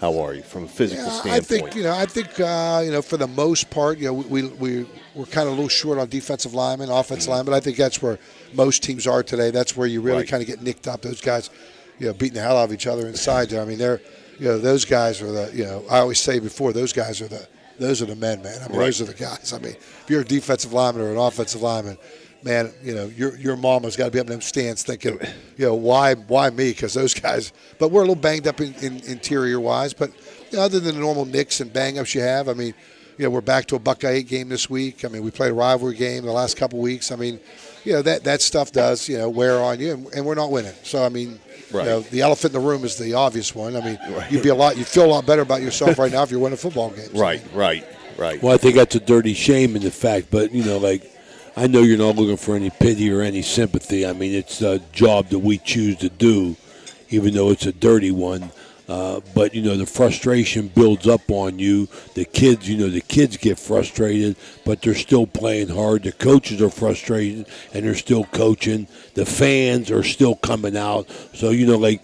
how are you from a physical standpoint? I think, you know, for the most part, you know, we're kind of a little short on defensive linemen, offensive linemen. I think that's where most teams are today. That's where you really kind of get nicked up. Those guys, you know, beating the hell out of each other inside there. I mean, they're, you know, those guys are the, you know, I always say before, those are the men, man. I mean, those are the guys. I mean, if you're a defensive lineman or an offensive lineman, man, you know, your mama's got to be up in them stands thinking, you know, why me? Because those guys. But we're a little banged up in interior wise. But, you know, other than the normal nicks and bang ups you have, I mean, you know, we're back to a Buckeye 8 game this week. I mean, we played a rivalry game the last couple of weeks. I mean, you know, that stuff does, you know, wear on you, and we're not winning. So I mean, you know, the elephant in the room is the obvious one. I mean, you feel a lot better about yourself right now if you're winning football games. Right. Well, I think that's a dirty shame in the fact, but, you know, like, I know you're not looking for any pity or any sympathy. I mean, it's a job that we choose to do, even though it's a dirty one. But, you know, the frustration builds up on you. The kids get frustrated, but they're still playing hard. The coaches are frustrated, and they're still coaching. The fans are still coming out. So, you know, like,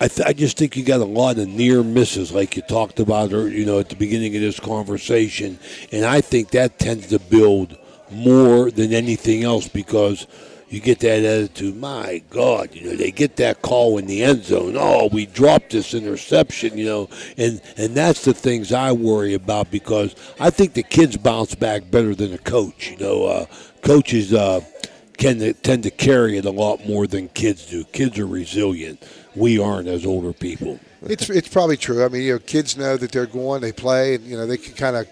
I just think you got a lot of near misses, like you talked about, or, you know, at the beginning of this conversation. And I think that tends to build more than anything else because, you get that attitude. My God, they get that call in the end zone. Oh, we dropped this interception, and that's the things I worry about, because I think the kids bounce back better than a coach. Coaches tend to carry it a lot more than kids do. Kids are resilient. We aren't as older people. It's probably true. I mean, kids know that they're going, they play, and they can kind of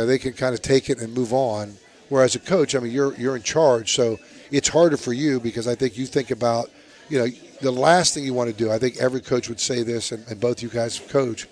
they can kind of take it and move on. Whereas a coach, I mean, you're in charge, so it's harder for you, because I think you think about, the last thing you want to do. I think every coach would say this, and both you guys coach.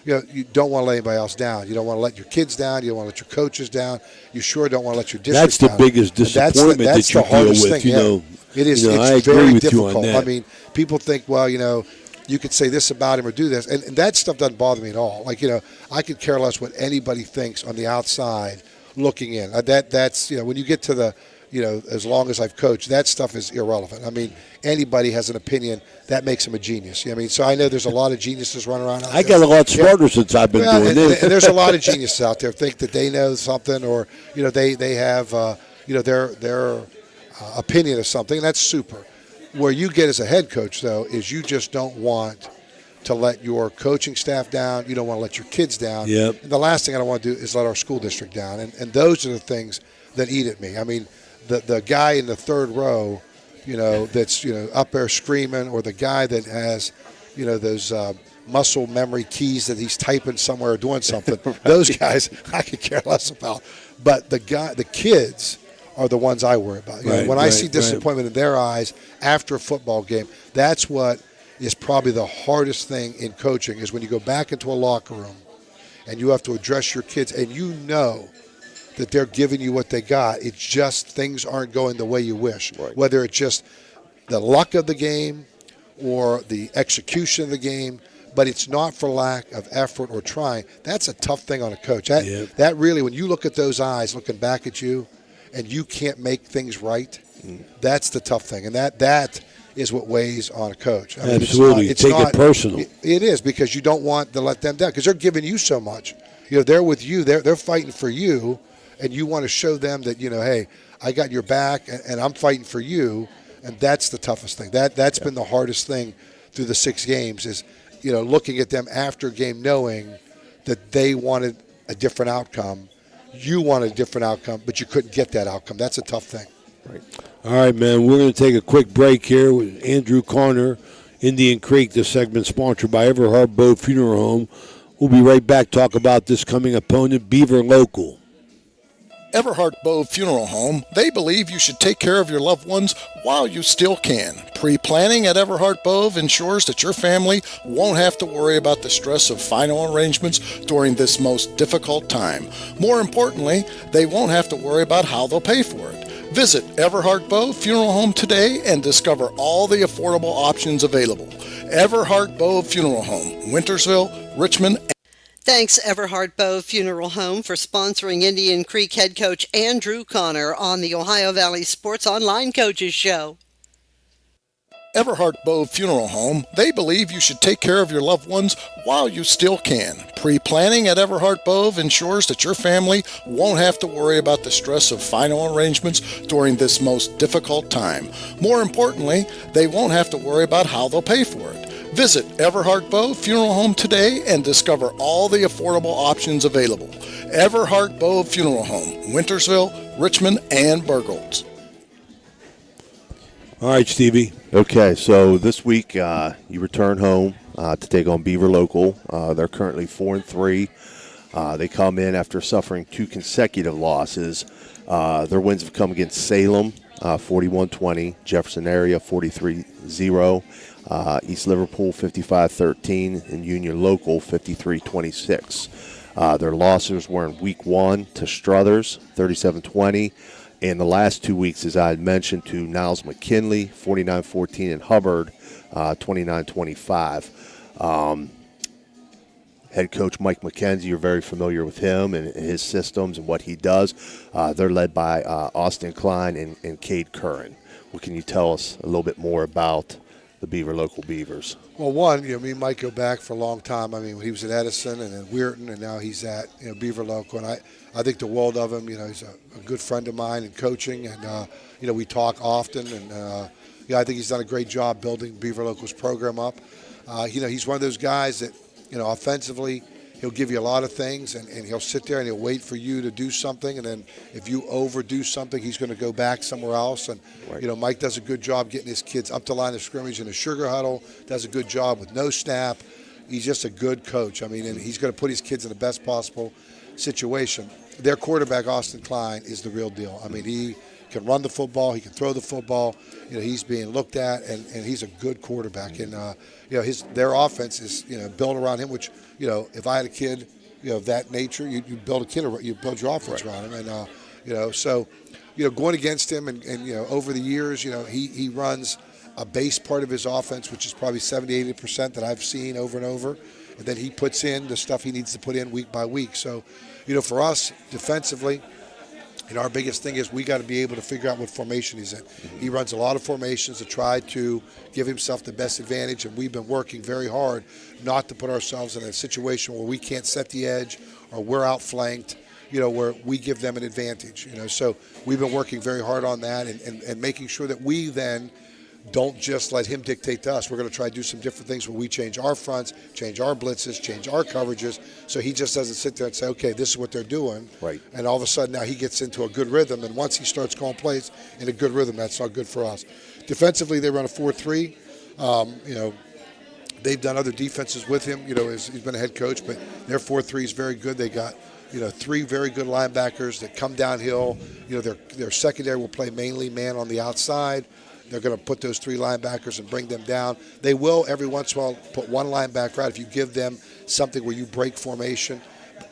You don't want to let anybody else down. You don't want to let your kids down. You don't want to let your coaches down. You sure don't want to let your district down. That's the biggest disappointment that's that you the hardest deal with. thing, It is. It's I agree very with difficult. you on that. I mean, people think, well, you could say this about him or do this, and that stuff doesn't bother me at all. Like, I could care less what anybody thinks on the outside looking in. That's when you get to the, as long as I've coached, that stuff is irrelevant. I mean, anybody has an opinion that makes them a genius. I mean, so I know there's a lot of geniuses running around out there. I got a lot smarter since I've been doing this. And there's a lot of geniuses out there think that they know something, or they have their opinion of something, and that's super. Where you get as a head coach, though, is you just don't want to let your coaching staff down. You don't want to let your kids down. Yep. And the last thing I don't want to do is let our school district down. And those are the things that eat at me. I mean, the guy in the third row, that's up there screaming, or the guy that has, those muscle memory keys that he's typing somewhere or doing something. Right. Those guys I could care less about. But the kids are the ones I worry about. When I see disappointment in their eyes after a football game, that's what is probably the hardest thing in coaching, is when you go back into a locker room and you have to address your kids, and that they're giving you what they got. It's just things aren't going the way you wish. Right. Whether it's just the luck of the game or the execution of the game, but it's not for lack of effort or trying. That's a tough thing on a coach. That really, when you look at those eyes looking back at you, and you can't make things right, that's the tough thing. And that is what weighs on a coach. I mean, absolutely. Take it personal. It is, because you don't want to let them down, because they're giving you so much. They're with you. They're fighting for you, and you want to show them that, hey, I got your back, and I'm fighting for you, and that's the toughest thing. That's been the hardest thing through the 6 games, is, looking at them after a game knowing that they wanted a different outcome. You wanted a different outcome, but you couldn't get that outcome. That's a tough thing. Right. All right, man. We're going to take a quick break here with Andrew Carner, Indian Creek. This segment sponsored by Everhart Bow Funeral Home. We'll be right back. Talk about this coming opponent, Beaver Local. Everhart Bow Funeral Home, they believe you should take care of your loved ones while you still can. Pre-planning at Everhart Bow ensures that your family won't have to worry about the stress of final arrangements during this most difficult time. More importantly, they won't have to worry about how they'll pay for it. Visit Everhart Bow Funeral Home today and discover all the affordable options available. Everhart Bow Funeral Home, Wintersville, Richmond. Thanks, Everhart Bow Funeral Home, for sponsoring Indian Creek head coach Andrew Connor on the Ohio Valley Sports Online Coaches Show. Everhart Bow Funeral Home, they believe you should take care of your loved ones while you still can. Pre-planning at Everhart Bow ensures that your family won't have to worry about the stress of final arrangements during this most difficult time. More importantly, they won't have to worry about how they'll pay for it. Visit Everhart Bow Funeral Home today and discover all the affordable options available. Everhart Bow Funeral Home, Wintersville, Richmond, and Burgolds. All right, Stevie. Okay, so this week you return home to take on Beaver Local. They're currently 4-3. They come in after suffering 2 consecutive losses. Their wins have come against Salem, 41-20, Jefferson area, 43-0. East Liverpool 55-13, and Union Local 53-26. Their losses were in Week 1 to Struthers 37-20, and the last 2 weeks, as I had mentioned, to Niles McKinley 49-14 and Hubbard 29-25. Head coach Mike McKenzie, you're very familiar with him and his systems and what he does. They're led by Austin Klein and Cade Curran. What can you tell us a little bit more about the Beaver local Beavers? Well, one, me and Mike go back for a long time. I mean, when he was at Edison and then Weirton, and now he's at Beaver Local, and I think the world of him. He's a good friend of mine in coaching, and we talk often, and I think he's done a great job building Beaver Local's program up. He's one of those guys that offensively, he'll give you a lot of things, and he'll sit there and he'll wait for you to do something, and then if you overdo something, he's going to go back somewhere else. And Mike does a good job getting his kids up to line of scrimmage in the sugar huddle. Does a good job with no snap. He's just a good coach. I mean, and he's going to put his kids in the best possible situation. Their quarterback, Austin Klein, is the real deal. I mean, he can run the football. He can throw the football. He's being looked at, and he's a good quarterback. And their offense is built around him. Which if I had a kid of that nature, you build you build your offense around him. And so going against him, and over the years, he runs a base part of his offense, which is probably 70-80% that I've seen over and over, and then he puts in the stuff he needs to put in week by week. So for us defensively, our biggest thing is we got to be able to figure out what formation he's in. He runs a lot of formations to try to give himself the best advantage, and we've been working very hard not to put ourselves in a situation where we can't set the edge or we're outflanked, where we give them an advantage. So we've been working very hard on that and making sure that we then don't just let him dictate to us. We're going to try to do some different things where we change our fronts, change our blitzes, change our coverages, so he just doesn't sit there and say, okay, this is what they're doing. Right. And all of a sudden now he gets into a good rhythm, and once he starts calling plays in a good rhythm, that's not good for us. Defensively, they run a 4-3. They've done other defenses with him. He's been a head coach, but their 4-3 is very good. They got three very good linebackers that come downhill. Their secondary will play mainly man on the outside. They're going to put those three linebackers and bring them down. They will every once in a while put one linebacker out if you give them something where you break formation,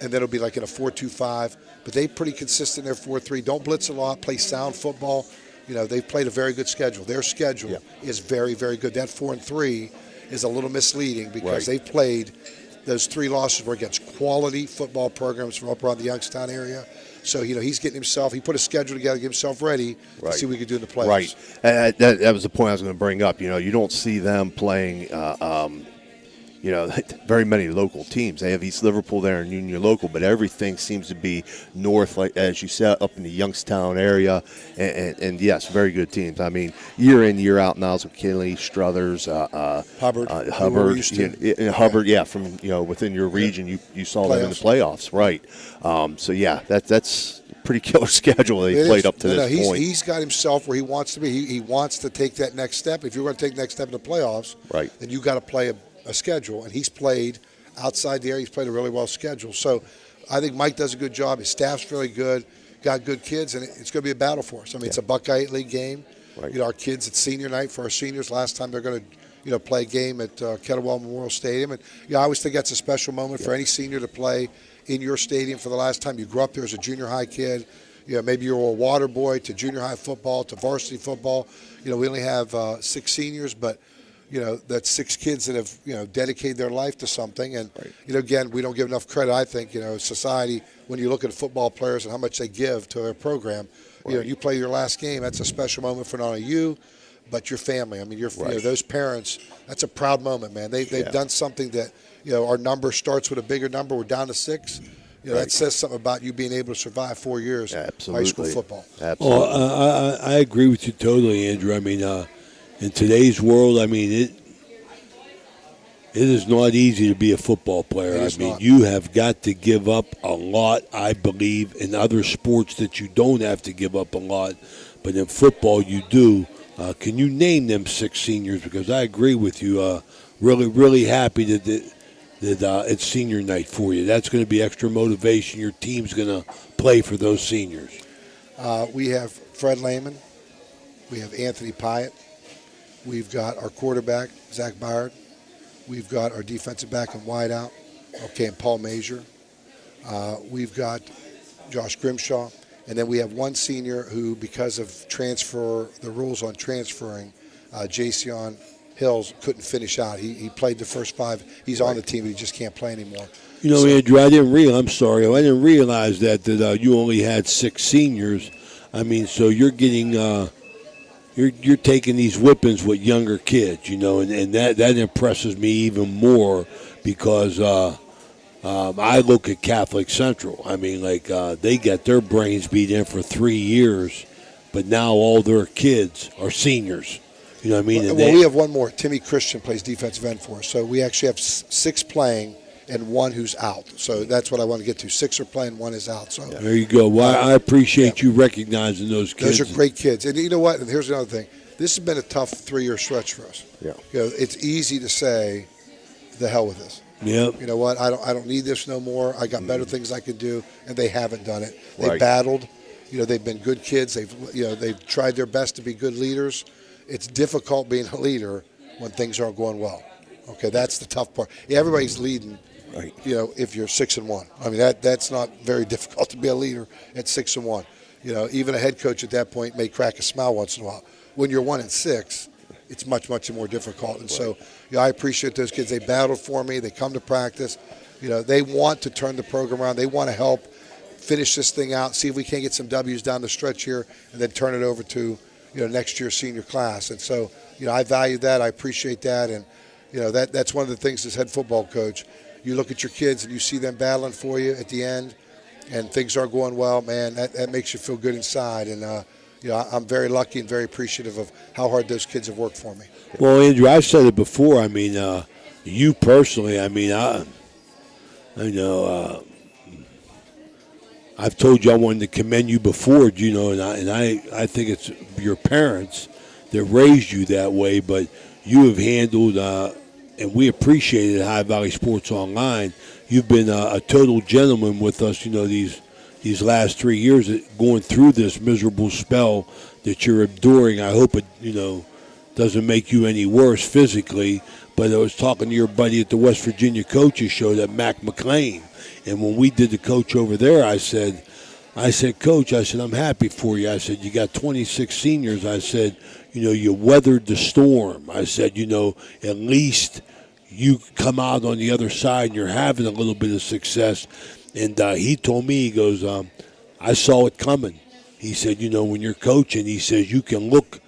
and then it'll be like in a 4-2-5. But they're pretty consistent in their 4-3. Don't blitz a lot. Play sound football. They've played a very good schedule. Their schedule is very, very good. That 4-3 is a little misleading because they've played those three losses were against quality football programs from up around the Youngstown area. So, he's getting himself, he put a schedule together to get himself ready to see what he could do in the playoffs. Right. That was the point I was going to bring up. You don't see them playing, very many local teams. They have East Liverpool there and Union Local, but everything seems to be north, like as you said, up in the Youngstown area. And yes, very good teams. I mean, year in, year out, Niles McKinley, Struthers, Hubbard, Hubbard, from within your region, you saw them in the playoffs, right? So that's a pretty killer schedule they played up to this point. He's got himself where he wants to be. He wants to take that next step. If you're going to take the next step in the playoffs, then you got to play a schedule, and he's played outside the area. He's played a really well schedule. So I think Mike does a good job. His staff's really good, got good kids, and it's going to be a battle for us. I mean, it's a Buckeye 8 League game. Right. Our kids, it's senior night for our seniors. Last time they're going to play a game at Kettlewell Memorial Stadium. And I always think that's a special moment for any senior to play in your stadium for the last time. You grew up there as a junior high kid. Maybe you were a water boy to junior high football to varsity football. We only have 6 seniors, but that's 6 kids that have, dedicated their life to something. And, again, we don't give enough credit, I think, society, when you look at football players and how much they give to their program. You play your last game, that's a special moment for not only you, but your family. I mean, those parents, that's a proud moment, man. They've done something that, our number starts with a bigger number. We're down to 6. That says something about you being able to survive 4 years of high school football. Absolutely. I agree with you totally, Andrew. I mean, in today's world, I mean, it is not easy to be a football player. You have got to give up a lot, I believe, in other sports that you don't have to give up a lot. But in football, you do. Can you name them 6 seniors? Because I agree with you. Really, really happy that it's senior night for you. That's going to be extra motivation. Your team's going to play for those seniors. We have Fred Lehman. We have Anthony Pyatt. We've got our quarterback, Zach Byard. We've got our defensive back and wideout, and Paul Major. We've got Josh Grimshaw. And then we have one senior who, because of the rules on transferring, Jason Hills couldn't finish out. He played the first 5. He's on the team, but he just can't play anymore. Andrew, I didn't realize that you only had 6 seniors. I mean, so you're getting you're taking these whippings with younger kids, you know, and that impresses me even more because I look at Catholic Central. I mean, like they got their brains beat in for 3 years, but now all their kids are seniors. You know what I mean? Well, we have one more. Timmy Christian plays defensive end for us. So we actually have 6 playing and 1 who's out. So that's what I want to get to. 6 are playing, 1 is out. So there you go. Well, I appreciate you recognizing those kids. Those are great kids. And you know what? And here's another thing. This has been a tough 3-year stretch for us. Yeah. You know, it's easy to say, the hell with this. Yeah. You know what? I don't need this no more. I got better things I could do, and they haven't done it. They Right. battled. You know, they've been good kids. They've tried their best to be good leaders. It's difficult being a leader when things aren't going well. Okay, that's the tough part. Yeah, everybody's leading. Right. You know, if you're 6-1, I mean that's not very difficult to be a leader at 6-1. You know, even a head coach at that point may crack a smile once in a while. When you're 1-6, it's much more difficult. And so, you know, I appreciate those kids. They battled for me. They come to practice. You know, they want to turn the program around. They want to help finish this thing out, see if we can't get some W's down the stretch here, and then turn it over to, you know, next year's senior class. And so, you know, I value that. I appreciate that. And, you know, that's one of the things as head football coach. You look at your kids and you see them battling for you at the end, and things aren't going well, man, that makes you feel good inside. And, you know, I'm very lucky and very appreciative of how hard those kids have worked for me. Well, Andrew, I've said it before. I mean, you personally, I mean, I know I've told you I wanted to commend you before, you know, and I think it's your parents that raised you that way, but you have handled, and we appreciate it at High Valley Sports Online. You've been a total gentleman with us, you know, these last 3 years going through this miserable spell that you're enduring. I hope it, you know, doesn't make you any worse physically, but I was talking to your buddy at the West Virginia Coaches Show, that Mac McLean, and when we did the coach over there, I said, Coach, I said, I'm happy for you. I said, you got 26 seniors. I said, you know, you weathered the storm. I said, you know, at least you come out on the other side and you're having a little bit of success. And he told me, he goes, I saw it coming. He said, you know, when you're coaching, he says, you can look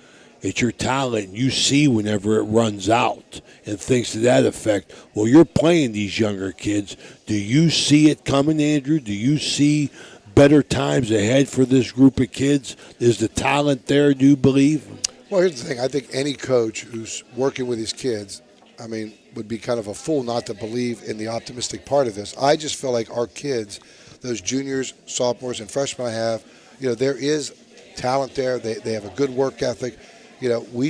at your talent and you see whenever it runs out and things to that effect. Well, you're playing these younger kids. Do you see it coming, Andrew? Do you see better times ahead for this group of kids? Is the talent there, do you believe? Well, here's the thing. I think any coach who's working with his kids, I mean, would be kind of a fool not to believe in the optimistic part of this. I just feel like our kids, those juniors, sophomores, and freshmen I have, you know, there is talent there. They have a good work ethic. You know, we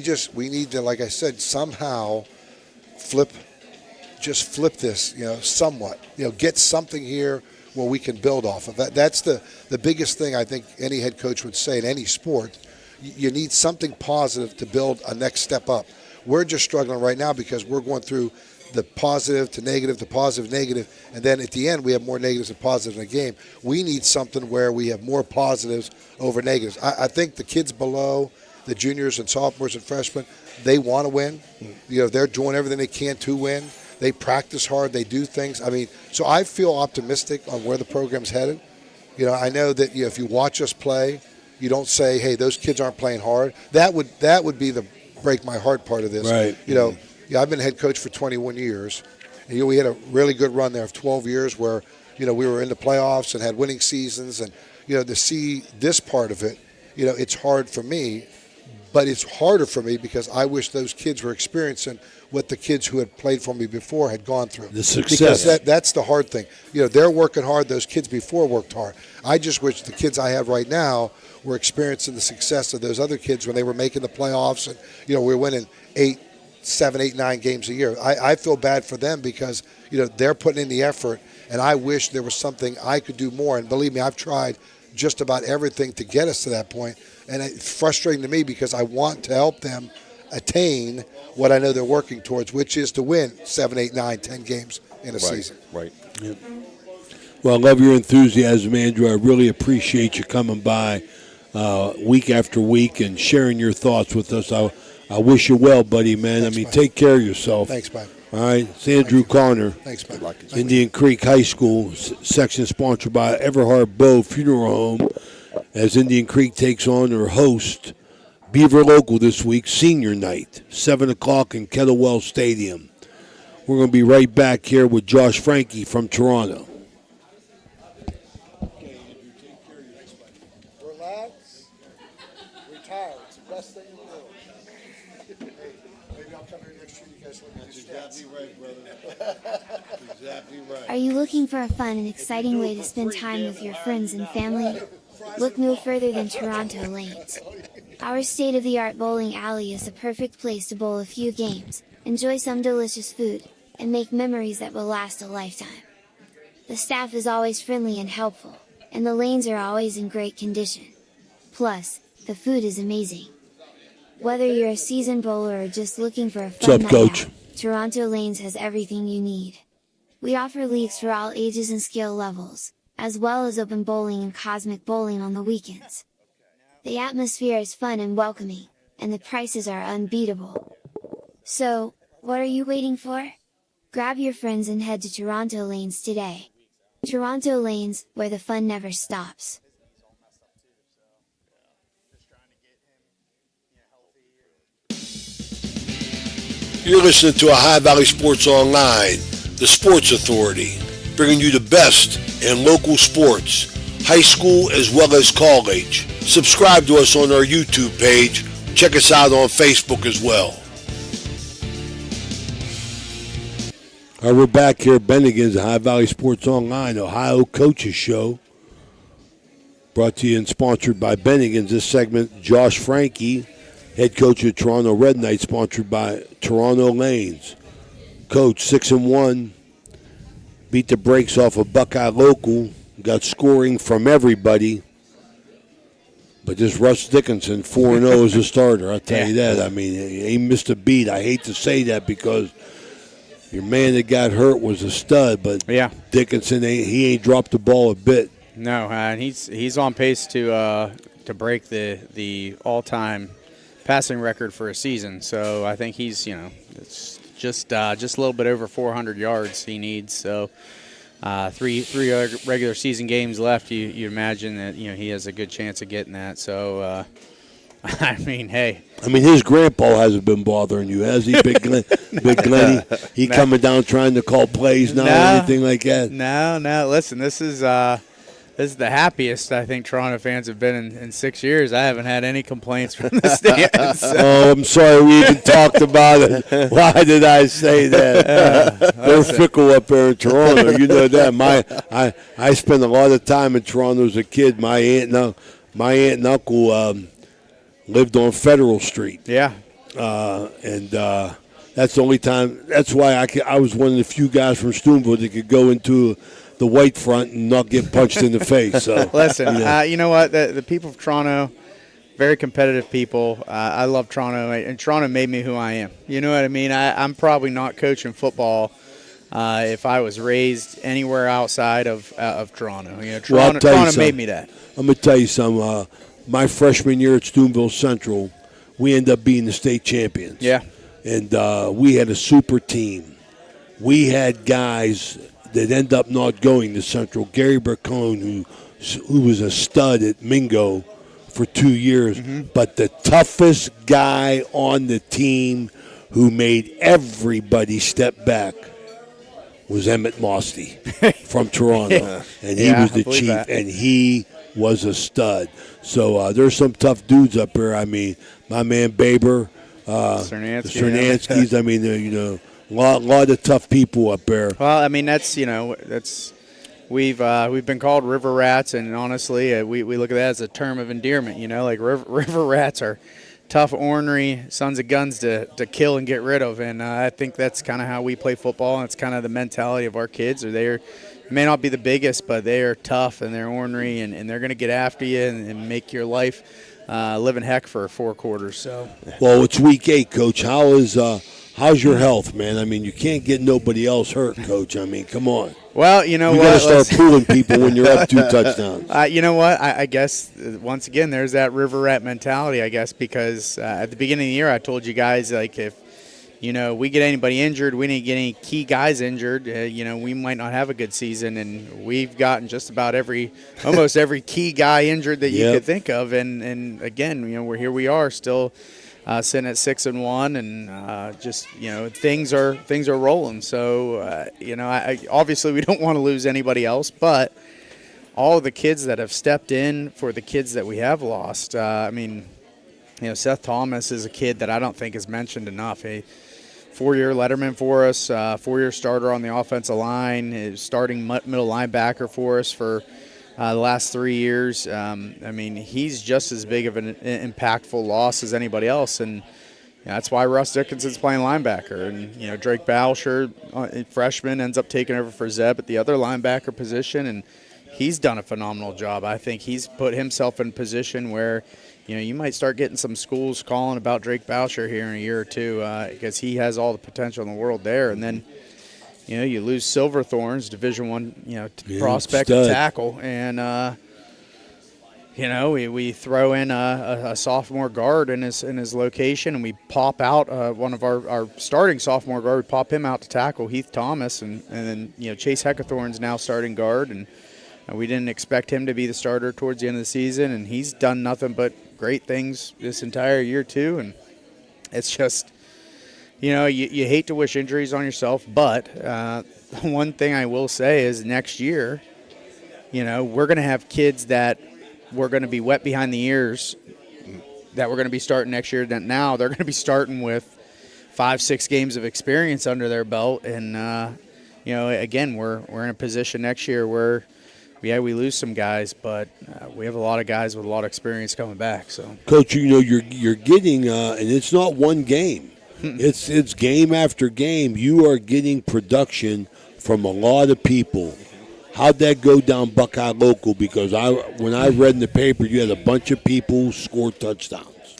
need to, like I said, somehow flip this, you know, somewhat. You know, get something here where we can build off of that. That's the biggest thing I think any head coach would say in any sport. You need something positive to build a next step up. We're just struggling right now because we're going through the positive to negative to positive, negative, and then at the end we have more negatives and positives in a game. We need something where we have more positives over negatives. I think the kids below, the juniors and sophomores and freshmen, they want to win. You know, they're doing everything they can to win. They practice hard. They do things. I mean, so I feel optimistic on where the program's headed. You know, I know that, you know, if you watch us play, you don't say, hey, those kids aren't playing hard. That would be the break my heart part of this. Right. You know, yeah, I've been head coach for 21 years. And, you know, we had a really good run there of 12 years where, you know, we were in the playoffs and had winning seasons. And, you know, to see this part of it, you know, it's hard for me. But it's harder for me because I wish those kids were experiencing what the kids who had played for me before had gone through. The success. Because that's the hard thing. You know, they're working hard. Those kids before worked hard. I just wish the kids I have right now were experiencing the success of those other kids when they were making the playoffs and, you know, we were winning 7, 8, 9 games a year. I feel bad for them because, you know, they're putting in the effort, and I wish there was something I could do more. And believe me, I've tried just about everything to get us to that point. And it's frustrating to me because I want to help them attain what I know they're working towards, which is to win 7, 8, 9, 10 games in a season. Right. Yep. Well, I love your enthusiasm, Andrew. I really appreciate you coming by week after week and sharing your thoughts with us. I wish you well, buddy, man. Thanks, I mean, bud. take care of yourself. Thanks, bud. All right. It's Andrew Connor. Thanks, bud. Indian Creek High School section sponsored by Everhard Bow Funeral Home as Indian Creek takes on their host, Beaver Local this week, senior night, 7 o'clock in Kettlewell Stadium. We're going to be right back here with Josh Frankie from Toronto. Relax. Retire. It's the best thing in the world. Maybe I'll come here next year. You guys look at these stats. Exactly right, brother. Exactly right. Are you looking for a fun and exciting way to spend time with your friends and family? Look no further than Toronto Lanes. Our state-of-the-art bowling alley is the perfect place to bowl a few games, enjoy some delicious food, and make memories that will last a lifetime. The staff is always friendly and helpful, and the lanes are always in great condition. Plus, the food is amazing. Whether you're a seasoned bowler or just looking for a fun What's up, night Coach? out, Toronto Lanes has everything you need. We offer leagues for all ages and skill levels, as well as open bowling and cosmic bowling on the weekends. The atmosphere is fun and welcoming, and the prices are unbeatable. So, what are you waiting for? Grab your friends and head to Toronto Lanes today. Toronto Lanes, where the fun never stops. You're listening to Ohio Valley Sports Online, the Sports Authority, bringing you the best in local sports, high school as well as college. Subscribe to us on our YouTube page. Check us out on Facebook as well. All right, we're back here at Bennigan's, Ohio Valley Sports Online, Ohio Coaches Show. Brought to you and sponsored by Bennigan's. This segment, Josh Frankie, head coach of Toronto Red Knights, sponsored by Toronto Lanes. Coach, 6-1, beat the brakes off of Buckeye Local, got scoring from everybody. But this Russ Dickinson, 4-0 as a starter, I'll tell you that. I mean, he missed a beat. I hate to say that because your man that got hurt was a stud, but Dickinson, he ain't dropped the ball a bit. No, and he's on pace to break the all-time passing record for a season. So I think he's, it's just a little bit over 400 yards he needs. So three regular season games left. You imagine that he has a good chance of getting that. So I mean, hey. I mean, his grandpa hasn't been bothering you, has he, Big Glenn? Big Glenny? He coming down trying to call plays now or anything like that? No. Listen, this is the happiest I think Toronto fans have been in 6 years. I haven't had any complaints from the stands. Oh, I'm sorry we even talked about it. Why did I say that? They're fickle up there in Toronto. You know that. I spent a lot of time in Toronto as a kid. My aunt and uncle lived on Federal Street. Yeah. And that's the only time. That's why I was one of the few guys from Steubenville that could go into the white front and not get punched in the face. So listen, you know what? The people of Toronto, very competitive people. I love Toronto, and Toronto made me who I am. You know what I mean? I'm probably not coaching football if I was raised anywhere outside of Toronto. Toronto made me that. I'm gonna tell you something. My freshman year at Steubenville Central, we ended up being the state champions. Yeah. And we had a super team. We had guys that end up not going to Central. Gary Burcone, who was a stud at Mingo for 2 years, but the toughest guy on the team who made everybody step back was Emmett Mosty from Toronto. And he was the chief, and he was a stud. So there's some tough dudes up here. I mean, my man Baber, Cernanskis. I mean, a lot of tough people up there. Well, I mean, we've been called river rats, and honestly, we look at that as a term of endearment. Like river rats are tough, ornery sons of guns to kill and get rid of, and I think that's kind of how we play football, and it's kind of the mentality of our kids. They may not be the biggest, but they are tough and they're ornery, and they're going to get after you and make your life living heck for 4 quarters. So, well, it's week 8, Coach. How's your health, man? I mean, you can't get nobody else hurt, Coach. I mean, come on. Well, you know you what? You got to start pulling people when you're up 2 touchdowns. You know what? I guess, once again, there's that river rat mentality, I guess, because at the beginning of the year I told you guys, like, if we get anybody injured, we didn't get any key guys injured, we might not have a good season. And we've gotten just about almost every key guy injured that you could think of. And again, we are still sitting at 6-1, and things are rolling. So I obviously we don't want to lose anybody else, but all of the kids that have stepped in for the kids that we have lost. Seth Thomas is a kid that I don't think is mentioned enough. 4-year letterman for us, 4-year starter on the offensive line, is starting middle linebacker for us for the last 3 years. He's just as big of an impactful loss as anybody else, and that's why Russ Dickinson's playing linebacker. And, Drake Bowsher, freshman, ends up taking over for Zeb at the other linebacker position, and he's done a phenomenal job. I think he's put himself in a position where you might start getting some schools calling about Drake Bowsher here in a year or two because he has all the potential in the world there. And then, you lose Silverthorne's Division I, prospect tackle, and we throw in a sophomore guard in his location, and we pop out one of our starting sophomore guard. We pop him out to tackle Heath Thomas, and then Chase Heckathorn's now starting guard, and we didn't expect him to be the starter towards the end of the season, and he's done nothing but great things this entire year too. And it's just, you hate to wish injuries on yourself, but one thing I will say is next year, we're going to have kids that we're going to be wet behind the ears that we're going to be starting next year. That now they're going to be starting with 5-6 games of experience under their belt, and again, we're in a position next year where we lose some guys, but we have a lot of guys with a lot of experience coming back. So, Coach, you're getting, and it's not one game. It's game after game. You are getting production from a lot of people. How'd that go down Buckeye Local? Because when I read in the paper, you had a bunch of people who scored touchdowns.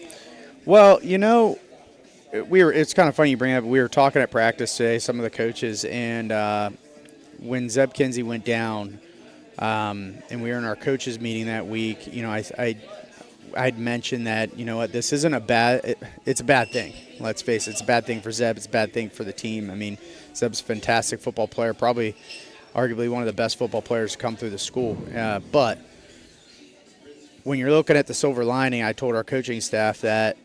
Well, it's kind of funny you bring it up. We were talking at practice today, some of the coaches, and when Zeb Kinsey went down, and we were in our coaches meeting that week, I'd mentioned that, this isn't it's a bad thing. Let's face it, it's a bad thing for Zeb. It's a bad thing for the team. Zeb's a fantastic football player, probably arguably one of the best football players to come through the school. But when you're looking at the silver lining, I told our coaching staff that,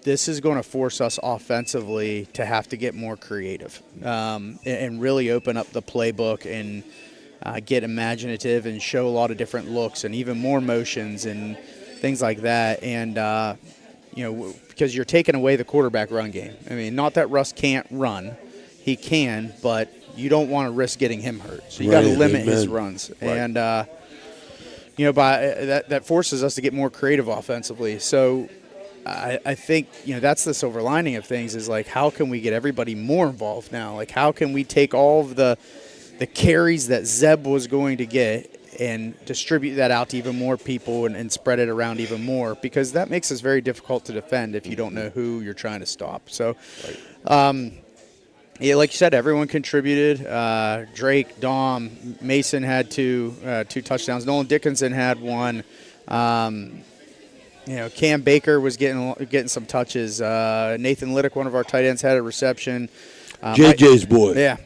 this is going to force us offensively to have to get more creative and really open up the playbook and get imaginative and show a lot of different looks and even more motions and things like that. And, because you're taking away the quarterback run game. Not that Russ can't run. He can, but you don't want to risk getting him hurt. So you got to limit his runs. Right. And, that forces us to get more creative offensively. So I think, that's the silver lining of things is, like, how can we get everybody more involved now? Like, how can we take all of the carries that Zeb was going to get and distribute that out to even more people and spread it around even more, because that makes us very difficult to defend if you don't know who you're trying to stop. So, like you said, everyone contributed. Drake, Dom, Mason had two touchdowns. Nolan Dickinson had one. Cam Baker was getting some touches. Nathan Liddick, one of our tight ends, had a reception. JJ's boy. Yeah.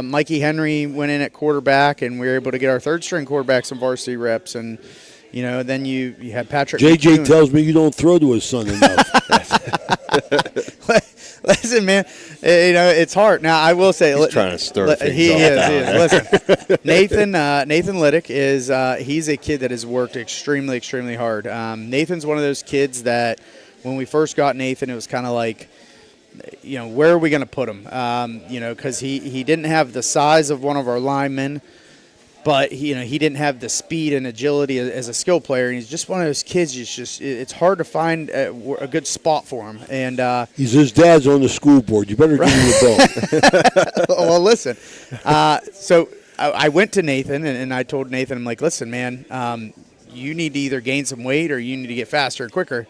Mikey Henry went in at quarterback, and we were able to get our third-string quarterback some varsity reps. And, then you had Patrick JJ McCune. Tells me you don't throw to his son enough. Listen, man, it's hard. Now, I will say, he's trying to stir things he is. Listen, Nathan Liddick is he's a kid that has worked extremely, extremely hard. Nathan's one of those kids that when we first got Nathan, it was kind of like, where are we going to put him? Because he didn't have the size of one of our linemen, but he didn't have the speed and agility as a skill player. And he's just one of those kids. It's hard to find a good spot for him. And his dad's on the school board. You better give him the ball. Well, listen. So I went to Nathan and I told Nathan, I'm like, listen, man, you need to either gain some weight or you need to get faster and quicker.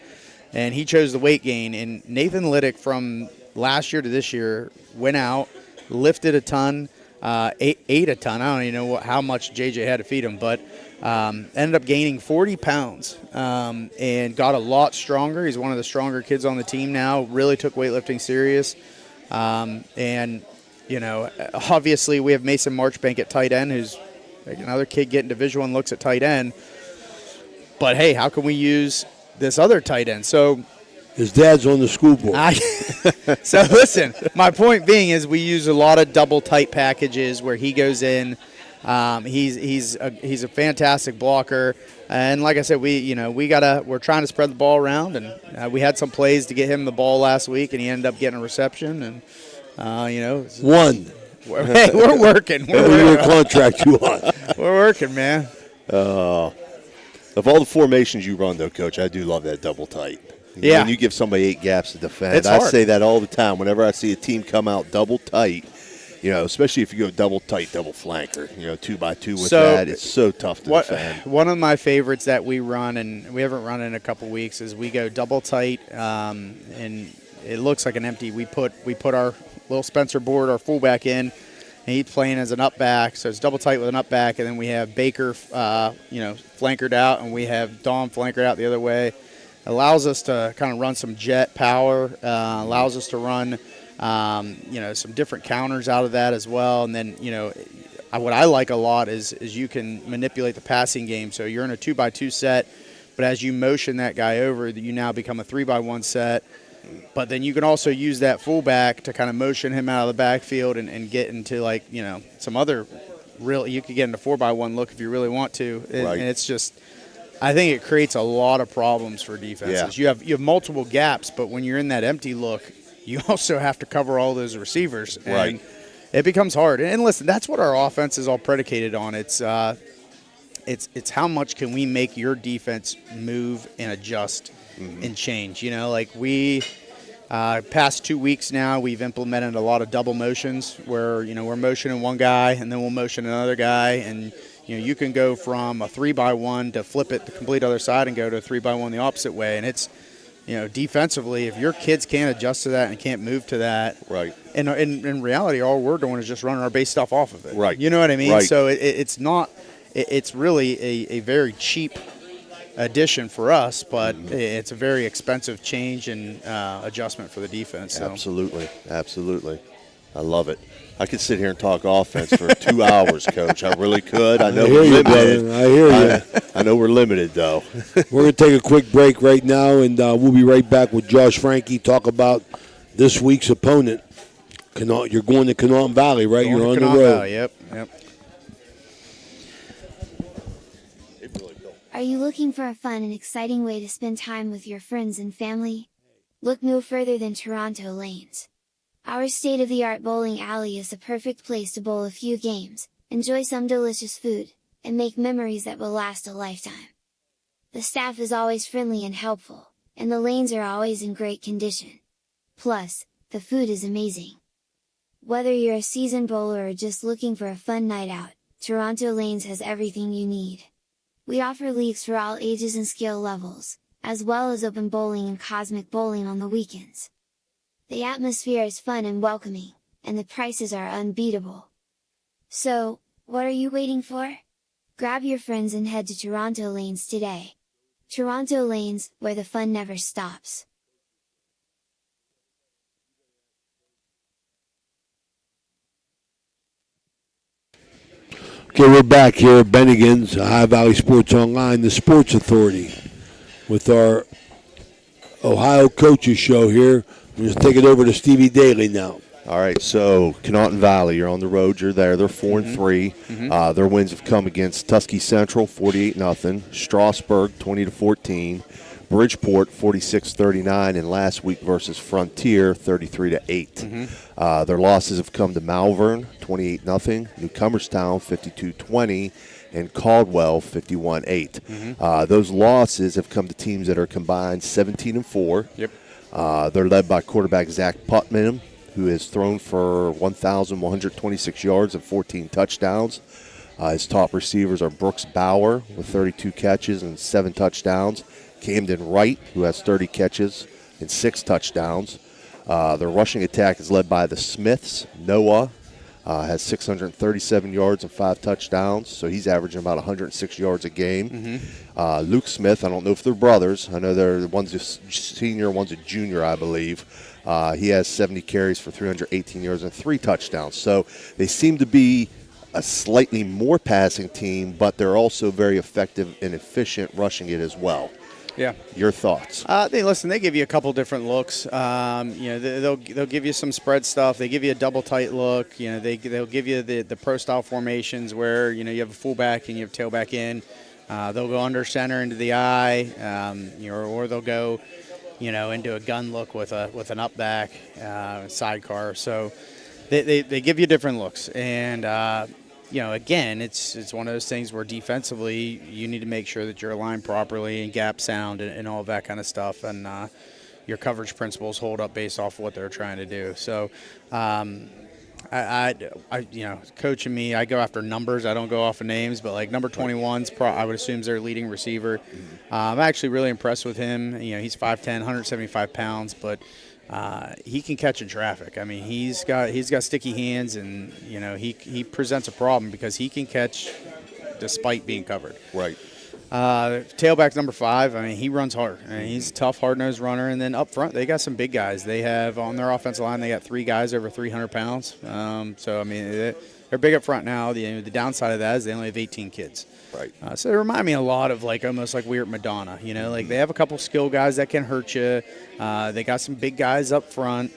And he chose the weight gain. And Nathan Liddick from last year to this year went out, lifted a ton, ate a ton. I don't even know how much JJ had to feed him, but Ended up gaining 40 pounds and got a lot stronger. He's one of the stronger kids on the team now. Really took weightlifting serious. And, you know, obviously we have Mason Marchbank at tight end, who's another kid getting Division I looks at tight end. But, hey, how can we use this other tight end? So his dad's on the school board. So, listen, my point being is we use a lot of double tight packages where he goes in. He's a fantastic blocker, and like I said, we're trying to spread the ball around, and we had some plays to get him the ball last week, and he ended up getting a reception, and one. Hey, we're working. We're contract you on. We're working, man. Of all the formations you run, though, Coach, I do love that double tight. Yeah. When you give somebody 8 gaps to defend, It's I hard. say that all the time. Whenever I see a team come out double tight, you know, especially if you go double tight, double flanker, 2x2 with that, it's so tough to defend. One of my favorites that we run, and we haven't run in a couple weeks, is we go double tight, and it looks like an empty. We put our little Spencer Board, our fullback in, and he's playing as an up back, so it's double tight with an up back, and then we have Baker, flankered out, and we have Dom flankered out the other way. Allows us to kind of run some jet power, allows us to run some different counters out of that as well. And then, what I like a lot is you can manipulate the passing game. So you're in a 2x2 set, but as you motion that guy over, you now become a 3x1 set. But then you can also use that fullback to kind of motion him out of the backfield and get into some other you could get into 4x1 look if you really want to. Right. And it's just, I think it creates a lot of problems for defenses. Yeah. You have multiple gaps, but when you're in that empty look, you also have to cover all those receivers. And Right. it becomes hard. And listen, that's what our offense is all predicated on. It's how much can we make your defense move and adjust and change. We past 2 weeks now, we've implemented a lot of double motions where, we're motioning one guy and then we'll motion another guy. And, you can go from a 3x1 to flip it the complete other side and go to a 3x1 the opposite way. And it's, defensively, if your kids can't adjust to that and can't move to that, Right. and in reality, all we're doing is just running our base stuff off of it. Right. You know what I mean? Right. So it's not. It's really a very cheap addition for us, but it's a very expensive change and adjustment for the defense. So. Absolutely. I love it. I could sit here and talk offense for 2 hours, Coach. I really could. I know I hear we're you, limited. brother. I hear you. I know we're limited, though. We're going to take a quick break right now, and we'll be right back with Josh Frankie, talk about this week's opponent. You're going to Canton Valley, right? Going You're to on the Canton road. Valley, Yep. Are you looking for a fun and exciting way to spend time with your friends and family? Look no further than Toronto Lanes. Our state-of-the-art bowling alley is the perfect place to bowl a few games, enjoy some delicious food, and make memories that will last a lifetime. The staff is always friendly and helpful, and the lanes are always in great condition. Plus, the food is amazing. Whether you're a seasoned bowler or just looking for a fun night out, Toronto Lanes has everything you need. We offer leagues for all ages and skill levels, as well as open bowling and cosmic bowling on the weekends. The atmosphere is fun and welcoming, and the prices are unbeatable. So, what are you waiting for? Grab your friends and head to Toronto Lanes today. Toronto Lanes, where the fun never stops. Okay, we're back here at Bennigan's, Ohio Valley Sports Online, the Sports Authority, with our Ohio Coaches Show here. We're just take it over to Stevie Daly now. All right, so Canton Valley, you're on the road. You're there. They're 4-3. Their wins have come against Tuskegee Central, 48-0, Strasburg, 20-14, Bridgeport, 46-39, and last week versus Frontier, 33-8. Their losses have come to Malvern, 28-0, Newcomerstown, 52-20, and Caldwell, 51-8. Those losses have come to teams that are combined 17-4. Yep. They're led by quarterback Zach Putman, who has thrown for 1,126 yards and 14 touchdowns. His top receivers are Brooks Bauer with 32 catches and 7 touchdowns. Camden Wright, who has 30 catches and 6 touchdowns. Their rushing attack is led by the Smiths, Noah, has 637 yards and 5 touchdowns, so he's averaging about 106 yards a game. Luke Smith, I don't know if they're brothers. I know one's a senior, one's a junior, I believe. He has 70 carries for 318 yards and 3 touchdowns. So they seem to be a slightly more passing team, but they're also very effective and efficient rushing it as well. Yeah. Your thoughts? They give you a couple different looks. They'll give you some spread stuff. They give you a double tight look. They'll give you the pro style formations where you have a fullback and you have tailback in. They'll go under center into the eye, or they'll go, into a gun look with an up back sidecar. So they give you different looks, and again, it's one of those things where defensively you need to make sure that you're aligned properly and gap sound and all of that kind of stuff, and your coverage principles hold up based off of what they're trying to do. So, coaching me, I go after numbers. I don't go off of names, but like number 21's I would assume is their leading receiver. I'm actually really impressed with him. He's 5'10", 175 pounds, but he can catch in traffic. I mean, he's got sticky hands, and he presents a problem because he can catch despite being covered. Right. Tailback number 5. I mean, he runs hard. I mean, he's a tough, hard-nosed runner. And then up front, they got some big guys. They have on their offensive line, they got 3 guys over 300 pounds. So I mean, they're big up front now. The downside of that is they only have 18 kids. Right. So they remind me a lot of almost like we're at Madonna. Like they have a couple skill guys that can hurt you. They got some big guys up front.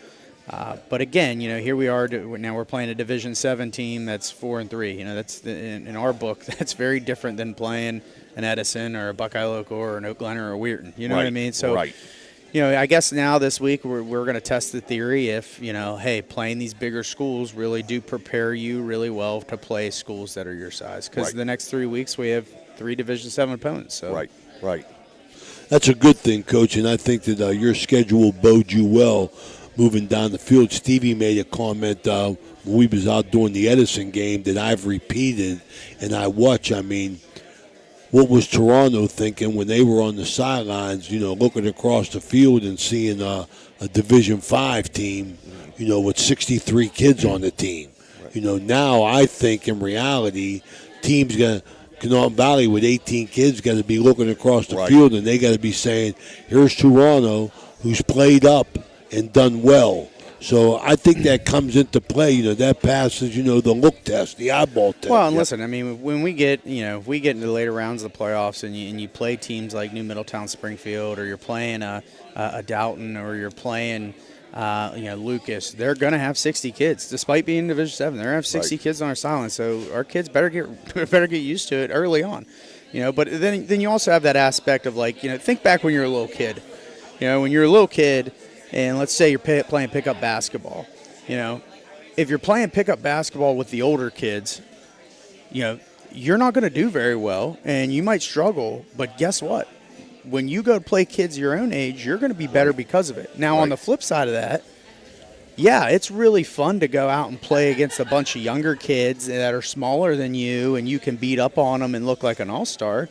But again, here we are. Now we're playing a Division 7 team that's 4-3. That's in our book. That's very different than playing an Edison or a Buckeye Local or an Oak Glen or a Weirton. You know what I mean? So, I guess now this week we're going to test the theory if, hey, playing these bigger schools really do prepare you really well to play schools that are your size. Because the next 3 weeks we have 3 Division 7 opponents. So. Right. That's a good thing, Coach, and I think that your schedule bodes you well moving down the field. Stevie made a comment when we was out doing the Edison game that I've repeated and I watch. I mean, what was Toronto thinking when they were on the sidelines, looking across the field and seeing a Division 5 team, with 63 kids on the team. Now I think in reality, teams Canal Valley with 18 kids got to be looking across the field, and they got to be saying, here's Toronto, who's played up and done well. So I think that comes into play. That passes, the look test, the eyeball test. Well, and listen, I mean, when we get, if we get into the later rounds of the playoffs and you play teams like New Middletown, Springfield, or you're playing a Dalton, or you're playing, Lucas, they're going to have 60 kids, despite being in Division 7. They're going to have 60 kids on our sideline. So our kids better get used to it early on, But then you also have that aspect of think back when you were a little kid. When you're a little kid. And let's say you're playing pickup basketball. If you're playing pickup basketball with the older kids, you're not going to do very well, and you might struggle. But guess what? When you go to play kids your own age, you're going to be better because of it. Now, on the flip side of that, yeah, it's really fun to go out and play against a bunch of younger kids that are smaller than you, and you can beat up on them and look like an all-star.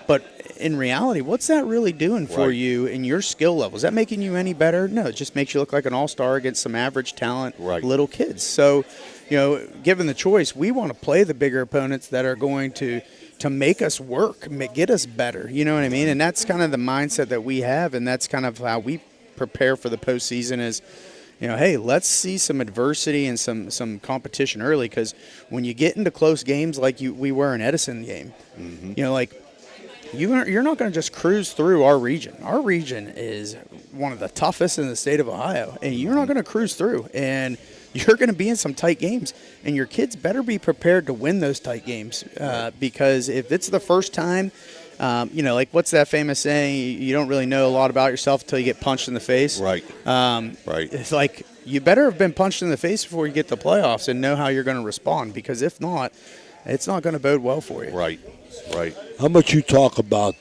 But in reality, what's that really doing for you in your skill level? Is that making you any better? No, it just makes you look like an all-star against some average talent little kids. So, given the choice, we want to play the bigger opponents that are going to make us work, get us better. You know what I mean? And that's kind of the mindset that we have, and that's kind of how we prepare for the postseason is, hey, let's see some adversity and some competition early, because when you get into close games like we were in Edison game, you're not going to just cruise through our region. Our region is one of the toughest in the state of Ohio, and you're not going to cruise through. And you're going to be in some tight games, and your kids better be prepared to win those tight games because if it's the first time, what's that famous saying? You don't really know a lot about yourself until you get punched in the face. Right. It's like you better have been punched in the face before you get to the playoffs and know how you're going to respond, because if not, it's not going to bode well for you. Right. How much you talk about,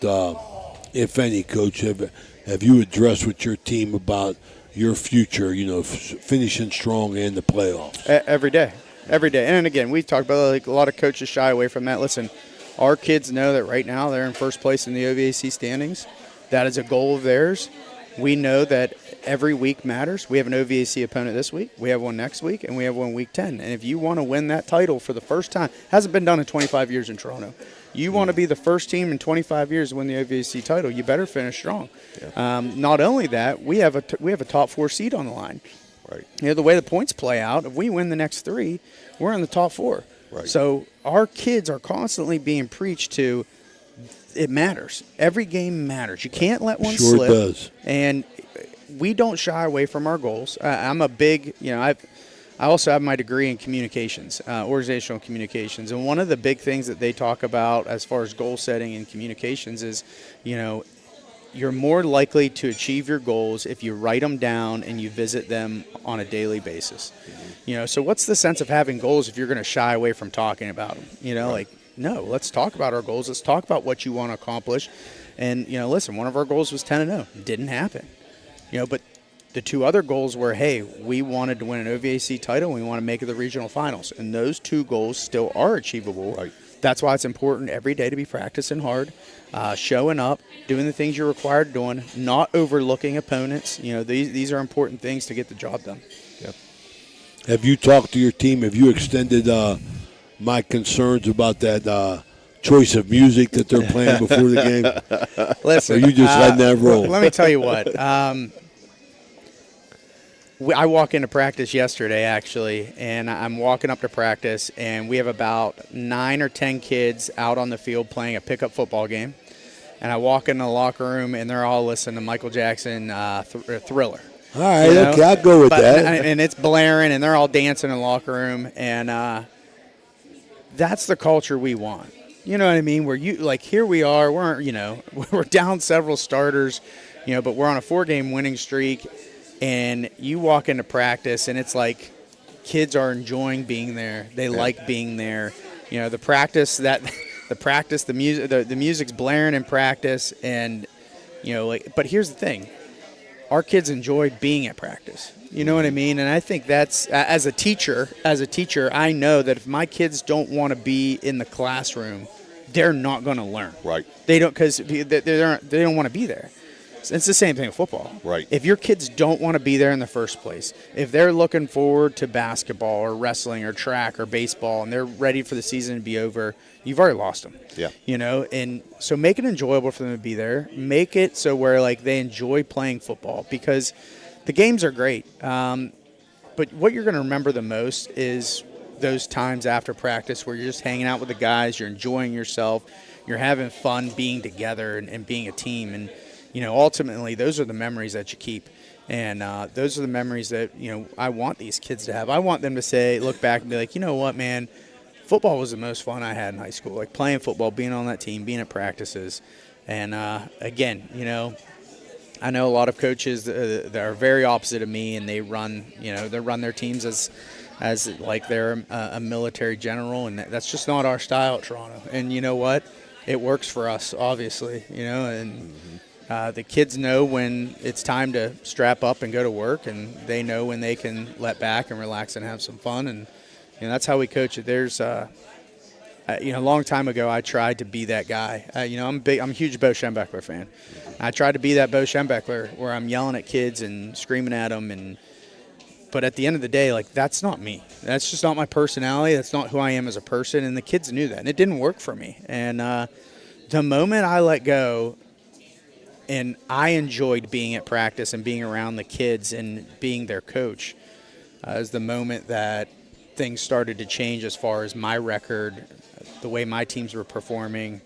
if any, Coach, have you addressed with your team about your future, finishing strong in the playoffs? Every day. And again, we've talked about a lot of coaches shy away from that. Listen, our kids know that right now they're in first place in the OVAC standings. That is a goal of theirs. We know that every week matters. We have an OVAC opponent this week, we have one next week, and we have one week 10. And if you want to win that title for the first time, hasn't been done in 25 years in Toronto. You want to be the first team in 25 years to win the OVAC title, you better finish strong. Yeah. Not only that, we have a top 4 seed on the line. Right. The way the points play out, if we win the next 3, we're in the top 4. Right. So our kids are constantly being preached to. It matters. Every game matters. You can't let one Sure slip. does. And we don't shy away from our goals. I'm a big, I also have my degree in communications, organizational communications. And one of the big things that they talk about as far as goal setting and communications is, you're more likely to achieve your goals if you write them down and you visit them on a daily basis. Mm-hmm. So what's the sense of having goals if you're going to shy away from talking about them? Right. No, let's talk about our goals. Let's talk about what you want to accomplish. And, listen, one of our goals was 10-0. Didn't happen. But the 2 other goals were, hey, we wanted to win an OVAC title and we want to make it the regional finals. And those 2 goals still are achievable. Right. That's why it's important every day to be practicing hard, showing up, doing the things you're required doing, not overlooking opponents. These are important things to get the job done. Yep. Have you talked to your team? Have you extended my concerns about that choice of music that they're playing before the game? Listen, or you just letting that roll? Let me tell you what. I walk into practice yesterday, actually, and I'm walking up to practice, and we have about 9 or 10 kids out on the field playing a pickup football game. And I walk in the locker room, and they're all listening to Michael Jackson Thriller. All right, okay, I'll go with that. And it's blaring, and they're all dancing in the locker room, and that's the culture we want. You know what I mean? Where here we are, we're down several starters, but we're on a 4-game winning streak. And you walk into practice, and it's like kids are enjoying being there. They like being there. The practice, the music, the music's blaring in practice, and But here's the thing: our kids enjoy being at practice. You know what I mean? And I think that's as a teacher, I know that if my kids don't want to be in the classroom, they're not going to learn. Right. They don't because they don't want to be there. It's the same thing with football. Right. If your kids don't want to be there in the first place, if they're looking forward to basketball or wrestling or track or baseball and they're ready for the season to be over, you've already lost them. Yeah. And so make it enjoyable for them to be there. Make it so where they enjoy playing football because the games are great. But what you're going to remember the most is those times after practice where you're just hanging out with the guys, you're enjoying yourself, you're having fun being together and being a team. And ultimately, those are the memories that you keep. And those are the memories that, I want these kids to have. I want them to look back and be like, you know what, man, football was the most fun I had in high school. Like playing football, being on that team, being at practices. And again, I know a lot of coaches that are very opposite of me, and they run their teams as like they're a military general, and that's just not our style at Toronto. And you know what? It works for us, obviously, and the kids know when it's time to strap up and go to work, and they know when they can let back and relax and have some fun, and that's how we coach it. There's a long time ago I tried to be that guy. I'm a huge Bo Schembechler fan. I tried to be that Bo Schembechler where I'm yelling at kids and screaming at them, but at the end of the day, that's not me. That's just not my personality. That's not who I am as a person, and the kids knew that, and it didn't work for me. And the moment I let go, and I enjoyed being at practice and being around the kids and being their coach, is the moment that things started to change as far as my record, the way my teams were performing.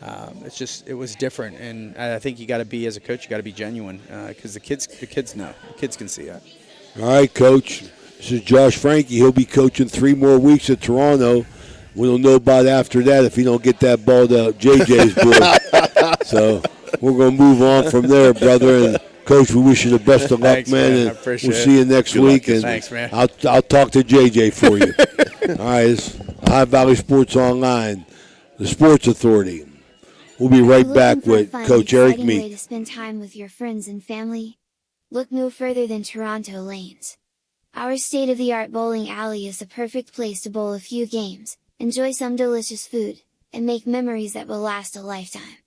It was different, and I think you got to be, as a coach, you got to be genuine because the kids know, the kids can see that. All right, Coach. This is Josh Frankie. He'll be coaching 3 more weeks at Toronto. We'll know about after that if he don't get that ball to JJ's board. So we're going to move on from there, brother. And Coach, we wish you the best of luck, Thanks, man. And we'll see you next week. And thanks, man. I'll talk to JJ for you. All right, it's High Valley Sports Online, the Sports Authority. We'll be right back with Coach Eric Meek. Way to spend time with your friends and family? Look no further than Toronto Lanes. Our state-of-the-art bowling alley is the perfect place to bowl a few games, enjoy some delicious food, and make memories that will last a lifetime.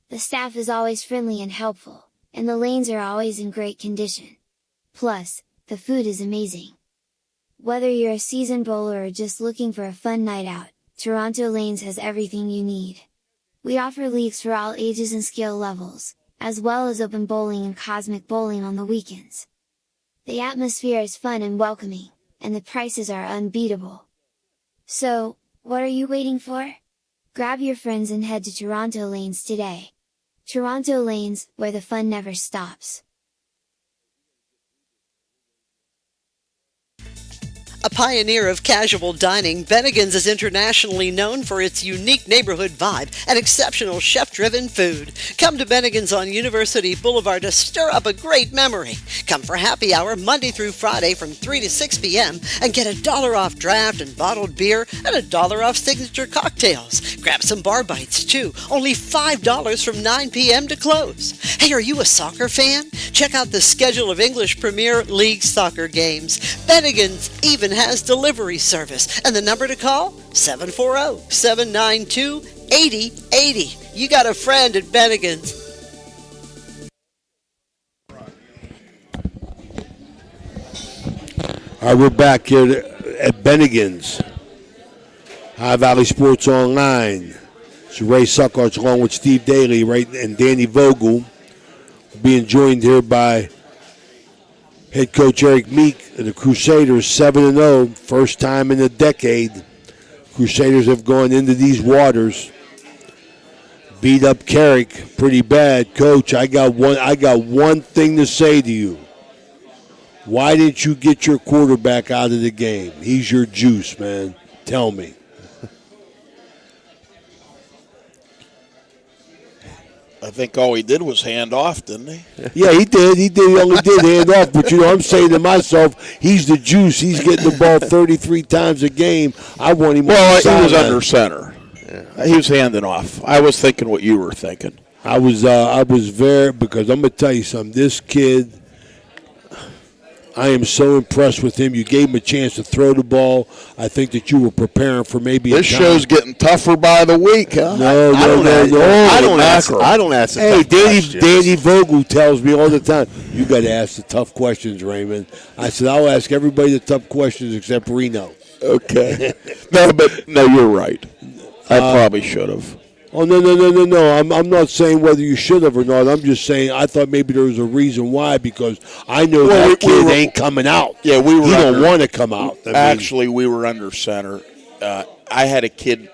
The staff is always friendly and helpful, and the lanes are always in great condition. Plus, the food is amazing. Whether you're a seasoned bowler or just looking for a fun night out, Toronto Lanes has everything you need. We offer leagues for all ages and skill levels, as well as open bowling and cosmic bowling on the weekends. The atmosphere is fun and welcoming, and the prices are unbeatable. So, what are you waiting for? Grab your friends and head to Toronto Lanes today. Toronto Lanes, where the fun never stops. A pioneer of casual dining, Bennigan's is internationally known for its unique neighborhood vibe and exceptional chef-driven food. Come to Bennigan's on University Boulevard to stir up a great memory. Come for happy hour Monday through Friday from 3 to 6 p.m. and get $1 off draft and bottled beer and $1 off signature cocktails. Grab some bar bites too, only $5 from 9 p.m. to close. Hey, are you a soccer fan? Check out the schedule of English Premier League soccer games. Bennigan's even has delivery service, and the number to call, 740-792-8080. You got a friend at Bennigan's. All right, we're back here at Bennigan's, High Valley Sports Online. It's Ray Suckarts along with Steve Daly, and Danny Vogel, being joined here by head coach Eric Meek of the Crusaders, 7-0, first time in a decade. Crusaders have gone into these waters, beat up Carrick pretty bad. Coach, I got one thing to say to you. Why didn't you get your quarterback out of the game? He's your juice, man. Tell me. I think all he did was hand off, didn't he? Yeah, he did. He only did hand off. But, I'm saying to myself, he's the juice. He's getting the ball 33 times a game. I want him. Well, he was under center. Yeah. He was handing off. I was thinking what you were thinking. I was very, because I'm going to tell you something. This kid, I am so impressed with him. You gave him a chance to throw the ball. I think that you were preparing for maybe this show's getting tougher by the week, huh? No. I don't ask the tough questions. Danny Vogel tells me all the time, you got to ask the tough questions, Raymond. I said, I'll ask everybody the tough questions except Reno. Okay. No, you're right. I probably should have. Oh, no. I'm not saying whether you should have or not. I'm just saying I thought maybe there was a reason why, because I know that kid ain't coming out. Yeah, we were. He don't want to come out. Actually, we were under center. I have a kid,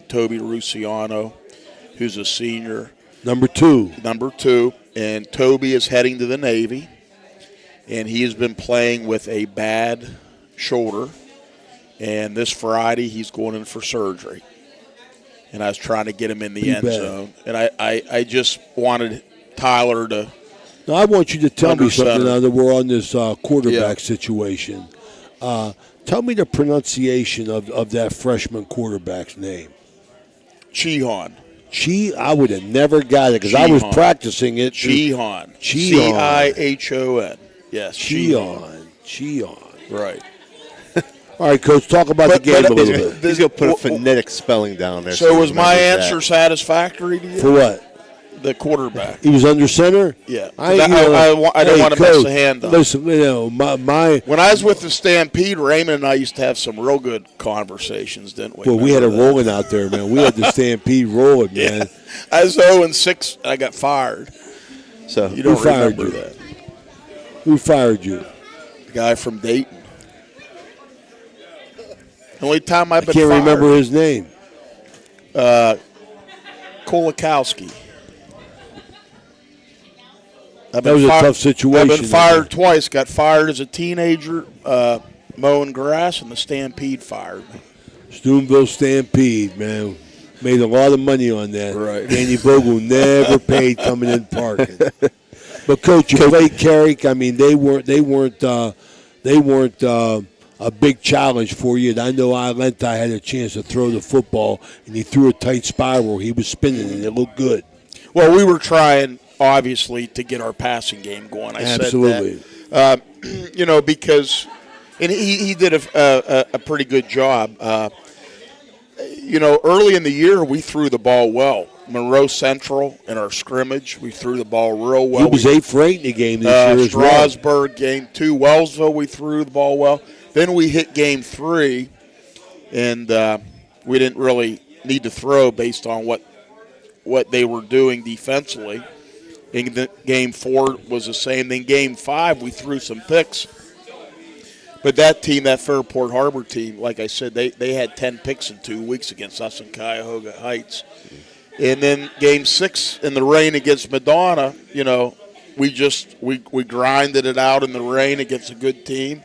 Toby Ruciano, who's a senior. Number two. And Toby is heading to the Navy, and he has been playing with a bad shoulder, and this Friday he's going in for surgery. And I was trying to get him in the end zone. And I just wanted Tyler to. Now, I want you to tell me something now that we're on this quarterback situation. Tell me the pronunciation of that freshman quarterback's name. Chihon. I would have never got it because I was practicing it. Chihon. Chihon. Yes, Chihon. Right. All right, Coach, talk about the game a little bit. He's going to put a phonetic spelling down there. So was my answer satisfactory to you? For what? The quarterback. He was under center? Yeah. I don't want to mess the hand up. Listen, my when I was with the Stampede, Raymond and I used to have some real good conversations, didn't we? Well, we had it rolling out there, man. We had the Stampede rolling, man. Yeah. I was 0-6. I got fired. So you don't remember that. Who fired you? The guy from Dayton. The only time I've been fired. I can't fired. remember his name. Kolakowski. That was a tough situation. I've been fired twice. Got fired as a teenager mowing grass, and the Stampede fired me. Steubenville Stampede, man. Made a lot of money on that. Right. Danny Vogel never paid coming in parking. But Coach, you played Carrick. I mean, they weren't a big challenge for you. And I know Alenta had a chance to throw the football, and he threw a tight spiral. He was spinning, and it looked good. Well, we were trying, obviously, to get our passing game going. Absolutely. Said that. Because and he did a pretty good job. Early in the year, we threw the ball well. Monroe Central in our scrimmage. We threw the ball real well. He was 8 for 8 in the game this year as well. Strasburg, game 2. Wellsville, we threw the ball well. Then we hit game 3, and we didn't really need to throw based on what they were doing defensively. And game 4 was the same. Then game 5, we threw some picks. But that team, that Fairport Harbor team, like I said, they had 10 picks in 2 weeks against us in Cuyahoga Heights. And then game 6 in the rain against Madonna, we grinded it out in the rain against a good team.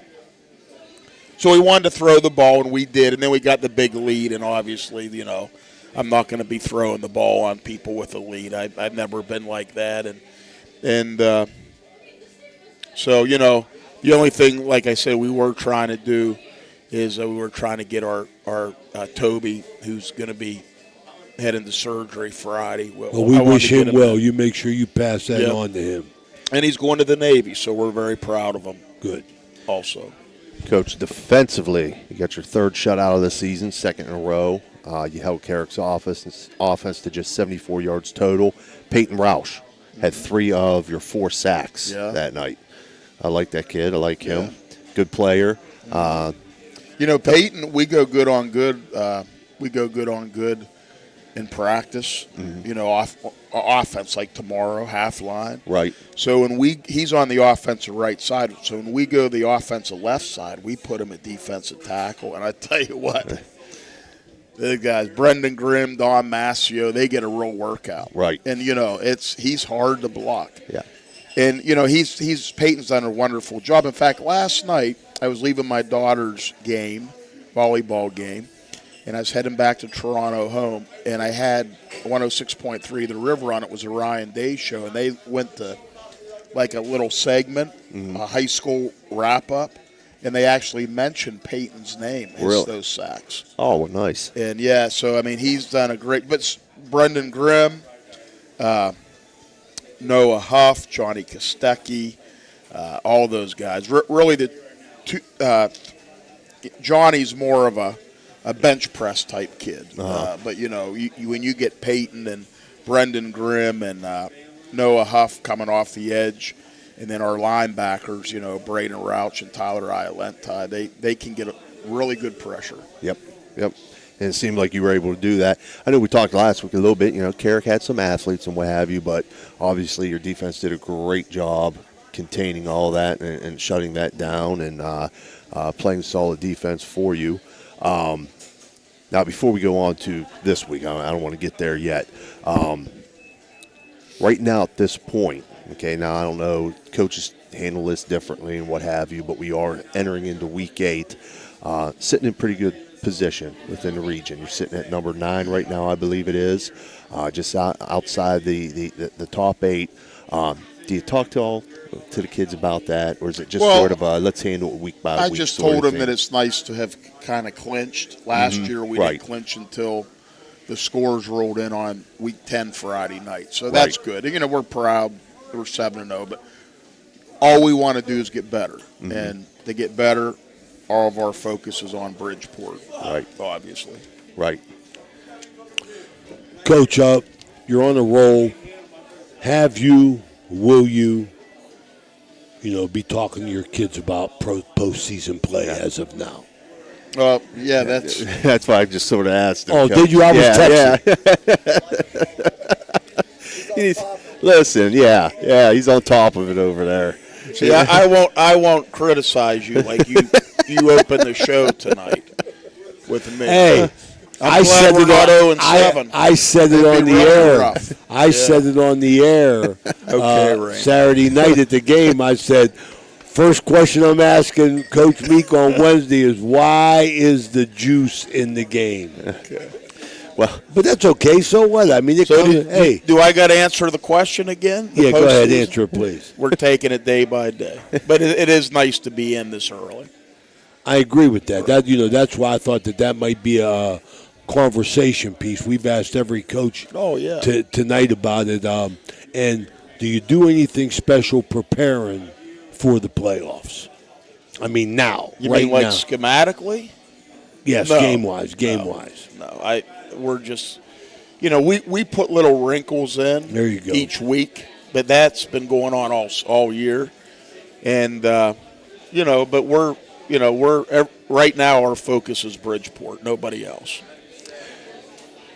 So we wanted to throw the ball, and we did. And then we got the big lead, and obviously, I'm not going to be throwing the ball on people with a lead. I've never been like that. So, the only thing, like I said, we were trying to do is we were trying to get our Toby, who's going to be heading to surgery Friday. Well, we wish him well. You make sure you pass that on to him. And he's going to the Navy, so we're very proud of him. Good. Also. Coach, defensively, you got your 3rd shutout of the season, 2nd in a row. You held Carrick's offense to just 74 yards total. Peyton Roush had 3 of your 4 sacks that night. I like that kid. I like him. Good player. Peyton, we go good on good. We go good on good in practice. Offense like tomorrow, half line. Right. So he's on the offensive right side. So when we go the offensive left side, we put him at defensive tackle. And I tell you what, the guys, Brendan Grimm, Don Mascio, they get a real workout. Right. And he's hard to block. Yeah. And Peyton's done a wonderful job. In fact, last night I was leaving my daughter's volleyball game, and I was heading back to Toronto home, and I had 106.3 The River on. It was a Ryan Day show, and they went to like a little segment, a high school wrap-up, and they actually mentioned Peyton's name as those sacks. Oh, well, nice. And, so, he's done a great – but Brendan Grimm, Noah Huff, Johnny Kostecki, all those guys. Really, the two, Johnny's more of a bench press type kid. But, when you get Peyton and Brendan Grimm and Noah Huff coming off the edge, and then our linebackers, Braden Rouch and Tyler Iolenta, they can get a really good pressure. Yep. And it seemed like you were able to do that. I know we talked last week a little bit. Carrick had some athletes and what have you, but obviously your defense did a great job containing all that and shutting that down and playing solid defense for you. Now, before we go on to this week, I don't want to get there yet. Right now at this point, now I don't know, coaches handle this differently and what have you, but we are entering into week 8, sitting in pretty good position within the region. You're sitting at number 9 right now, I believe it is, just outside the top 8. Do you talk to the kids about that, or is it just sort of let's handle it week by week? I just told them that it's nice to have kind of clinched. Last year we didn't clinch until the scores rolled in on week 10 Friday night, so that's good. We're proud. We're 7-0, but all we want to do is get better, and to get better, all of our focus is on Bridgeport, obviously. Right. Coach, you're on a roll. Will you, be talking to your kids about postseason play as of now? That's that's why I just sort of asked him. Oh, Coach. Did you? I was texting. Listen, he's on top of it over there. See, I won't criticize you like you opened the show tonight with me. Hey, I said it on 0-7. I said it on the air. I said it on the air. Okay, Saturday night at the game. I said, first question I'm asking Coach Meek on Wednesday is, why is the juice in the game? Okay. Well, but that's okay. So what? I mean, do I got to answer the question again? Yeah, go ahead, answer it, please. We're taking it day by day, but it is nice to be in this early. I agree with that. That's why I thought that might be a conversation piece. We've asked every coach tonight about it. And do you do anything special preparing for the playoffs? I mean, now. You mean like schematically? Yes, no, game-wise. No, we're just we put little wrinkles in There you go. each week, but that's been going on all year. And, but we're right now our focus is Bridgeport, nobody else.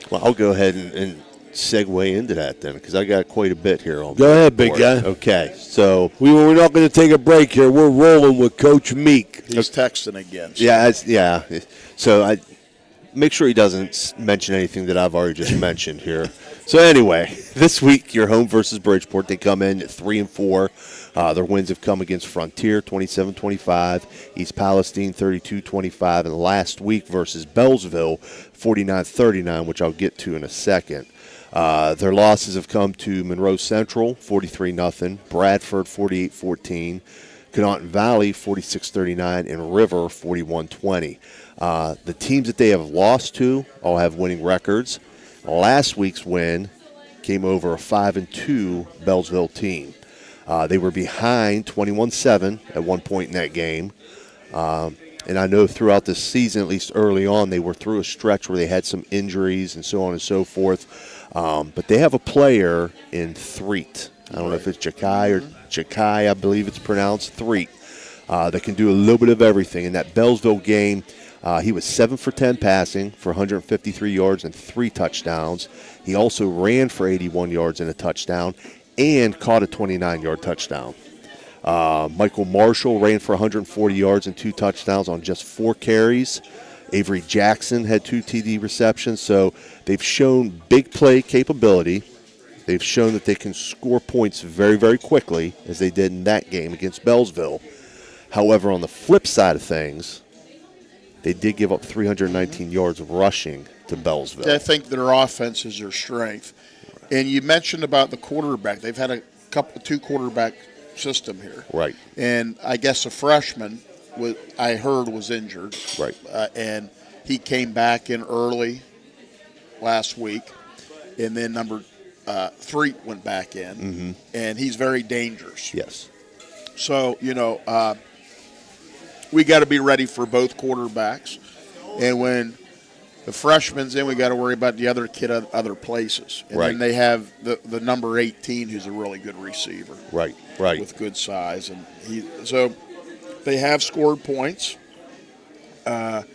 Well, I'll go ahead and segue into that then, because I got quite a bit here on. Go ahead, big board. guy. Okay, so We're not going to take a break here. We're rolling with Coach Meek. He's texting again. So. yeah. So I make sure he doesn't mention anything that I've already just mentioned here. So anyway, this week you're home versus Bridgeport. They come in at 3-4. Their wins have come against Frontier 27-25, East Palestine 32-25, and last week versus Bellsville 49-39, which I'll get to in a second. Their losses have come to Monroe Central 43-0, Bradford 48-14, Canotton Valley 46-39, and River 41-20. The teams that they have lost to all have winning records. Last week's win came over a 5-2 Bellsville team. They were behind 21-7 at one point in that game. And I know throughout the season, at least early on, they were through a stretch where they had some injuries and so on and so forth. But they have a player in Threet. I don't know if it's Jakai or Jakai, I believe it's pronounced Threet, that can do a little bit of everything. In that Bellsville game, he was 7 for 10 passing for 153 yards and 3 touchdowns. He also ran for 81 yards and a touchdown and caught a 29-yard touchdown. Michael Marshall ran for 140 yards and 2 touchdowns on just 4 carries. Avery Jackson had 2 TD receptions. So they've shown big play capability. They've shown that they can score points very, very quickly, as they did in that game against Bellsville. However, on the flip side of things, they did give up 319 yards of rushing to Bellsville. I think their offense is their strength. And you mentioned about the quarterback. They've had a 2 quarterback system here. Right. And I guess a freshman, I heard, was injured. Right. And he came back in early last week. And then number 3 went back in. And he's very dangerous. Yes. So, we got to be ready for both quarterbacks. And when the freshman's in, we got to worry about the other kid at other places. And then they have the number 18, who's a really good receiver. Right. With good size. And so they have scored points. And,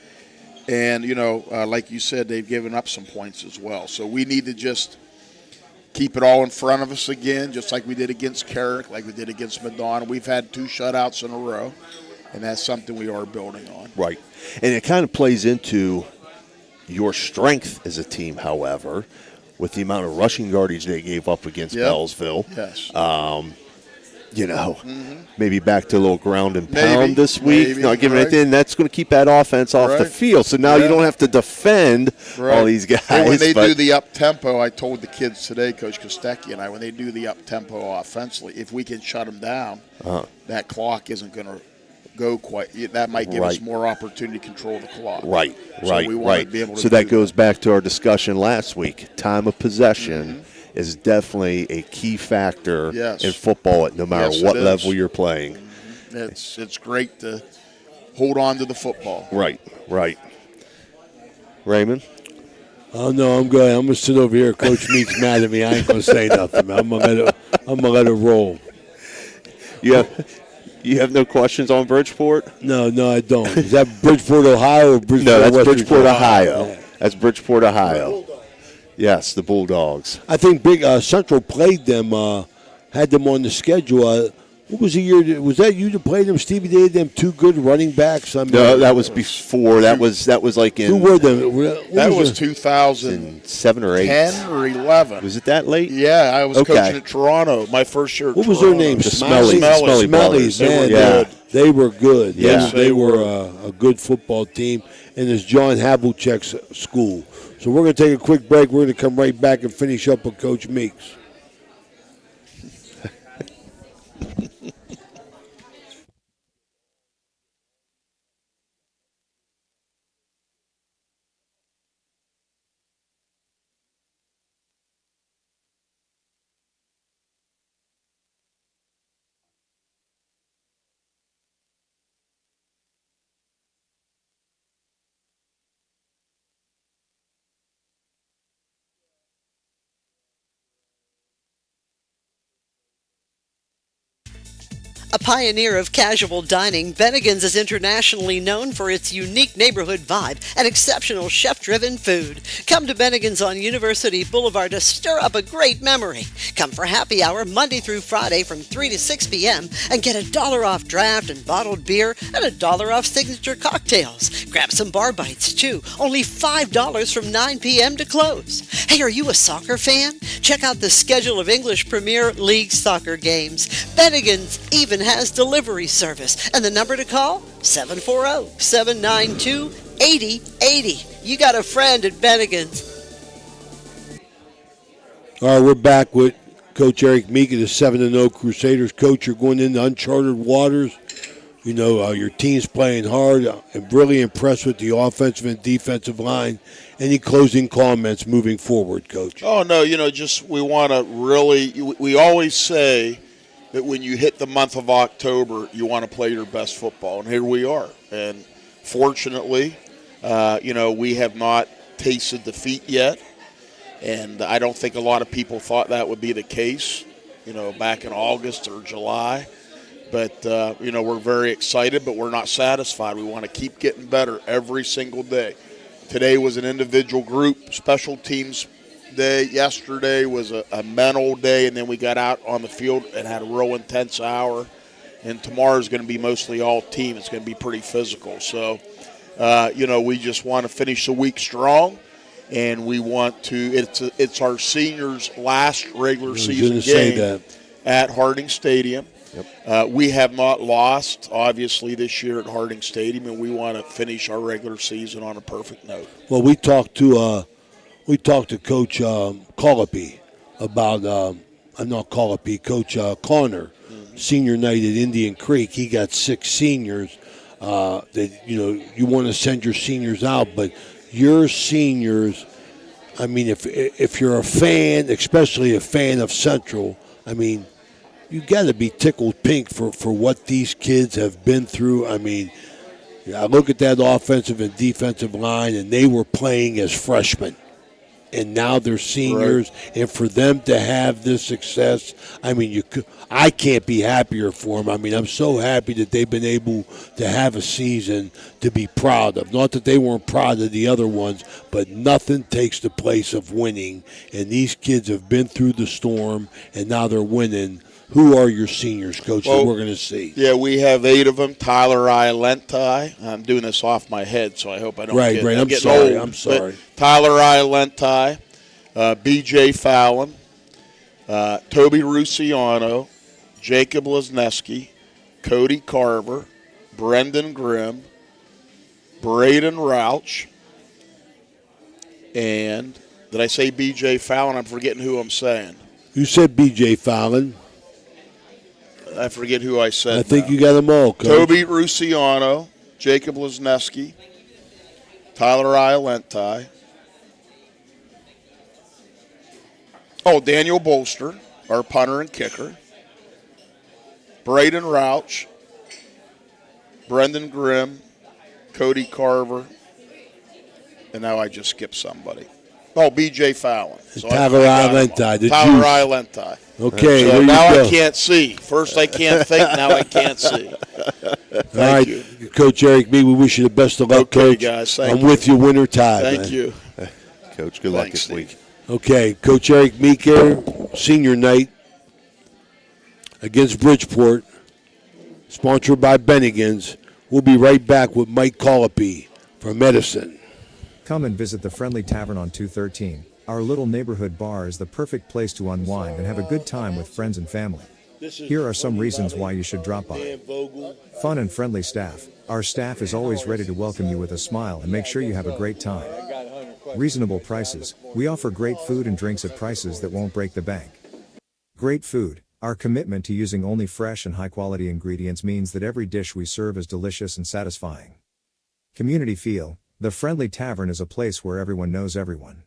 like you said, they've given up some points as well. So we need to just keep it all in front of us again, just like we did against Carrick, like we did against Madonna. We've had 2 shutouts in a row, and that's something we are building on. Right. And it kind of plays into your strength as a team, however, with the amount of rushing yardage they gave up against Bellsville. Yes. Maybe back to a little ground and pound this week. Not giving anything. That's going to keep that offense off the field. So now you don't have to defend all these guys. Well, when they do the up-tempo, I told the kids today, Coach Kostecki and I, when they do the up-tempo offensively, if we can shut them down, that clock isn't going to go quite. That might give us more opportunity to control the clock. Right. So we want to be able to so that goes back to our discussion last week. Time of possession is definitely a key factor in football at no matter what level you're playing. It's great to hold on to the football. Right. Raymond? Oh, no, I'm good. I'm going to sit over here. Coach Meek's mad at me. I ain't going to say nothing, man. I'm going to let it roll. You have no questions on Bridgeport? No, I don't. Is that Bridgeport, Ohio, or Bridgeport, No, that's West Bridgeport, Virginia? Ohio. Yeah. That's Bridgeport, Ohio. Yes, the Bulldogs. I think Central played them, had them on the schedule. What was the year? Was that you that played them, Stevie? They had them 2 good running backs. No, that was before. That was like in. Who were them? That was 2007 or 8. 10 or 11. Was it that late? Yeah, I was coaching at Toronto. My first year. What was their name? The Smelly Brothers. Man, they were good. Yes, they were a good football team, and it's John Havlicek's school. So we're going to take a quick break. We're going to come right back and finish up with Coach Meeks. A pioneer of casual dining, Bennigan's is internationally known for its unique neighborhood vibe and exceptional chef-driven food. Come to Bennigan's on University Boulevard to stir up a great memory. Come for happy hour Monday through Friday from 3 to 6 p.m. and get $1 off draft and bottled beer and $1 off signature cocktails. Grab some bar bites too, only $5 from 9 p.m. to close. Hey, are you a soccer fan? Check out the schedule of English Premier League soccer games. Bennigan's even has delivery service, and the number to call, 740-792-8080. You got a friend at Bennigan's. All right, we're back with Coach Eric Meek of the 7-0 Crusaders. Coach, you're going into uncharted waters. You know, your team's playing hard. I'm really impressed with the offensive and defensive line. Any closing comments moving forward, Coach? Oh, no, just we want to really – we always say that when you hit the month of October, you want to play your best football, and here we are. And fortunately, we have not tasted defeat yet, and I don't think a lot of people thought that would be the case, back in August or July. But, we're very excited, but we're not satisfied. We want to keep getting better every single day. Today was an individual group special teams day. Yesterday was a mental day, and then we got out on the field and had a real intense hour. And tomorrow is going to be mostly all team. It's going to be pretty physical. So, we just want to finish the week strong, and we want to it's our seniors' last regular season game at Harding Stadium. Yep. We have not lost, obviously, this year at Harding Stadium, and we want to finish our regular season on a perfect note. Well, we talked to Coach Colopy about Coach Connor, senior night at Indian Creek. He got 6 seniors. That you want to send your seniors out, but your seniors. I mean, if you're a fan, especially a fan of Central, I mean, you got to be tickled pink for what these kids have been through. I mean, I look at that offensive and defensive line, and they were playing as freshmen, and now they're seniors. Right. And for them to have this success, I mean, I can't be happier for them. I mean, I'm so happy that they've been able to have a season to be proud of. Not that they weren't proud of the other ones, but nothing takes the place of winning. And these kids have been through the storm, and now they're winning. Who are your seniors, Coach, that we're going to see? Yeah, we have 8 of them. Tyler Ilentai. I'm doing this off my head, so I hope I don't get Right. I'm sorry. Old. I'm sorry. But Tyler Ilentai, B.J. Fallon, Toby Ruciano, Jacob Lesneski, Cody Carver, Brendan Grimm, Braden Rouch, and did I say B.J. Fallon? I'm forgetting who I'm saying. You said B.J. Fallon. I forget who I said. I think you got them all, Coach. Toby Ruciano, Jacob Lesneski, Tyler Ilentai. Oh, Daniel Bolster, our punter and kicker. Braden Rouch, Brendan Grimm, Cody Carver, and now I just skipped somebody. Oh, B.J. Fallon. So Tyler Ilentai. Tyler Ilentai. Okay, so now I can't see. First I can't think, now I can't see. Thank you. Coach Eric Meek, we wish you the best of luck, okay, Coach. Guys, I'm with you winter tide. Thank you. Coach, good luck this week. Okay, Coach Eric Meek here, senior night against Bridgeport, sponsored by Bennigan's. We'll be right back with Mike Colopy from Medicine. Come and visit the Friendly Tavern on 213. Our little neighborhood bar is the perfect place to unwind and have a good time with friends and family. Here are some reasons why you should drop by. Fun and friendly staff. Our staff is always ready to welcome you with a smile and make sure you have a great time. Reasonable prices. We offer great food and drinks at prices that won't break the bank. Great food. Our commitment to using only fresh and high-quality ingredients means that every dish we serve is delicious and satisfying. Community feel. The Friendly Tavern is a place where everyone knows everyone.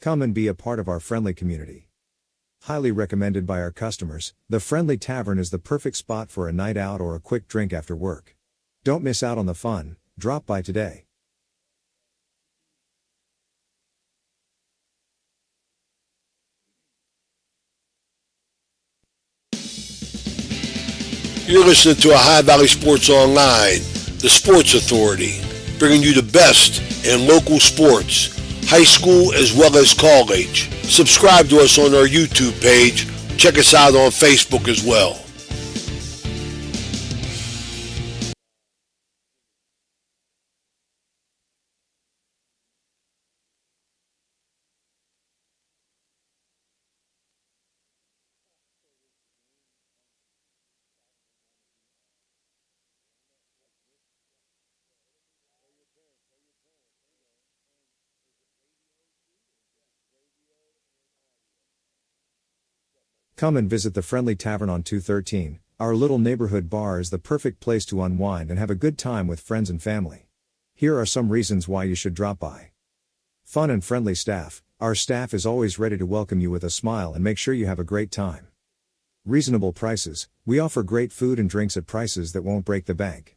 Come and be a part of our friendly community. Highly recommended by our customers, the Friendly Tavern is the perfect spot for a night out or a quick drink after work. Don't miss out on the fun. Drop by today. You're listening to Ohio Valley Sports Online, the sports authority, bringing you the best in local sports, high school as well as college. Subscribe to us on our YouTube page. Check us out on Facebook as well. Come and visit the Friendly Tavern on 213. Our little neighborhood bar is the perfect place to unwind and have a good time with friends and family. Here are some reasons why you should drop by. Fun and friendly staff. Our staff is always ready to welcome you with a smile and make sure you have a great time. Reasonable prices. We offer great food and drinks at prices that won't break the bank.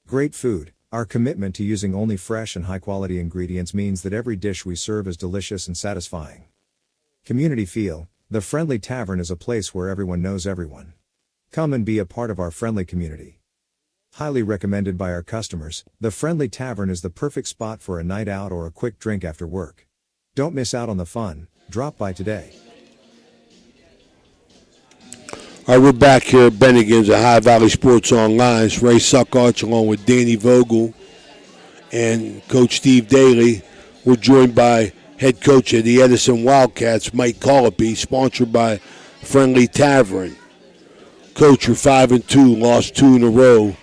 Great food. Our commitment to using only fresh and high-quality ingredients means that every dish we serve is delicious and satisfying. Community feel. The Friendly Tavern is a place where everyone knows everyone. Come and be a part of our friendly community. Highly recommended by our customers, the Friendly Tavern is the perfect spot for a night out or a quick drink after work. Don't miss out on the fun. Drop by today. All right, we're back here at Bennigan's at Ohio Valley Sports Online. It's Ray Suckarch along with Danny Vogel and Coach Steve Daly. We're joined by head coach of the Edison Wildcats, Mike Colopy, sponsored by Friendly Tavern. Coach, you're 5-2, lost 2 in a row.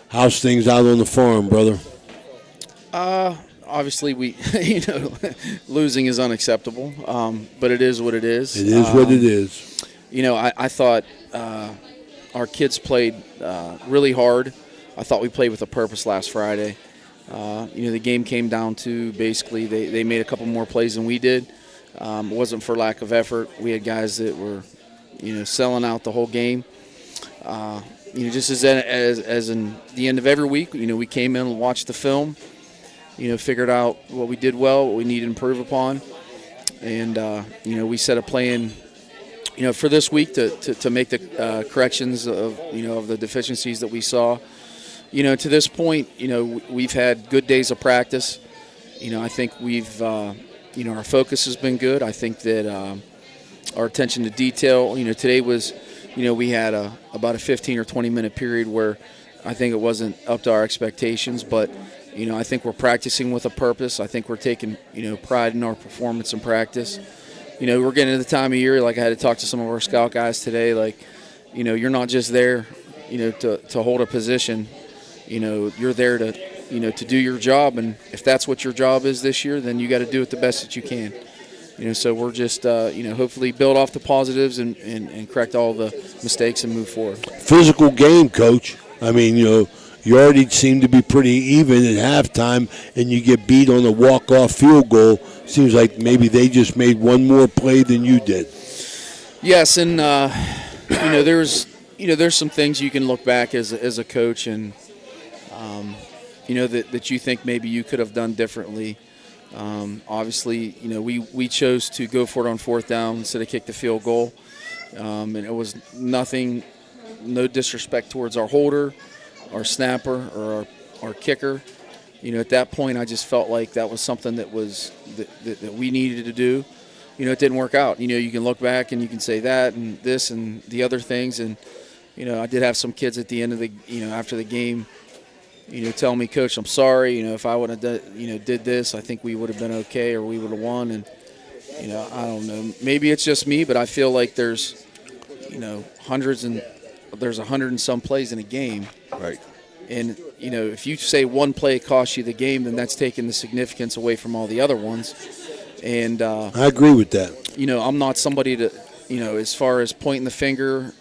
How's things out on the farm, brother? Obviously, we, losing is unacceptable, but it is what it is. It is what it is. I thought our kids played really hard. I thought we played with a purpose last Friday. The game came down to basically they made a couple more plays than we did. It wasn't for lack of effort. We had guys that were, selling out the whole game. Just as in the end of every week, we came in and watched the film, figured out what we did well, what we need to improve upon. And, we set a plan, for this week to make the corrections of the deficiencies that we saw. To this point, we've had good days of practice. I think we've, our focus has been good. I think that our attention to detail, today was, we had about a 15 or 20-minute period where I think it wasn't up to our expectations, but, I think we're practicing with a purpose. I think we're taking, pride in our performance and practice. We're getting to the time of year, like I had to talk to some of our scout guys today, like, you're not just there, to hold a position. You're there to, to do your job, and if that's what your job is this year, then you got to do it the best that you can. So we're just, hopefully build off the positives and correct all the mistakes and move forward. Physical game, Coach. I mean, you already seem to be pretty even at halftime, and you get beat on a walk-off field goal. Seems like maybe they just made one more play than you did. Yes, and there's some things you can look back as a coach and. That you think maybe you could have done differently. Obviously, we chose to go for it on 4th down instead of kick the field goal. And it was no disrespect towards our holder, our snapper, or our kicker. At that point, I just felt like that was something that we needed to do. It didn't work out. You can look back and you can say that and this and the other things. And, I did have some kids at the end of the, after the game, tell me, Coach, I'm sorry. If I would have did this, I think we would have been okay or we would have won. And, I don't know. Maybe it's just me, but I feel like there's, there's 100 and some plays in a game. Right. And, if you say one play costs you the game, then that's taking the significance away from all the other ones. And I agree with that. I'm not somebody to, as far as pointing the finger,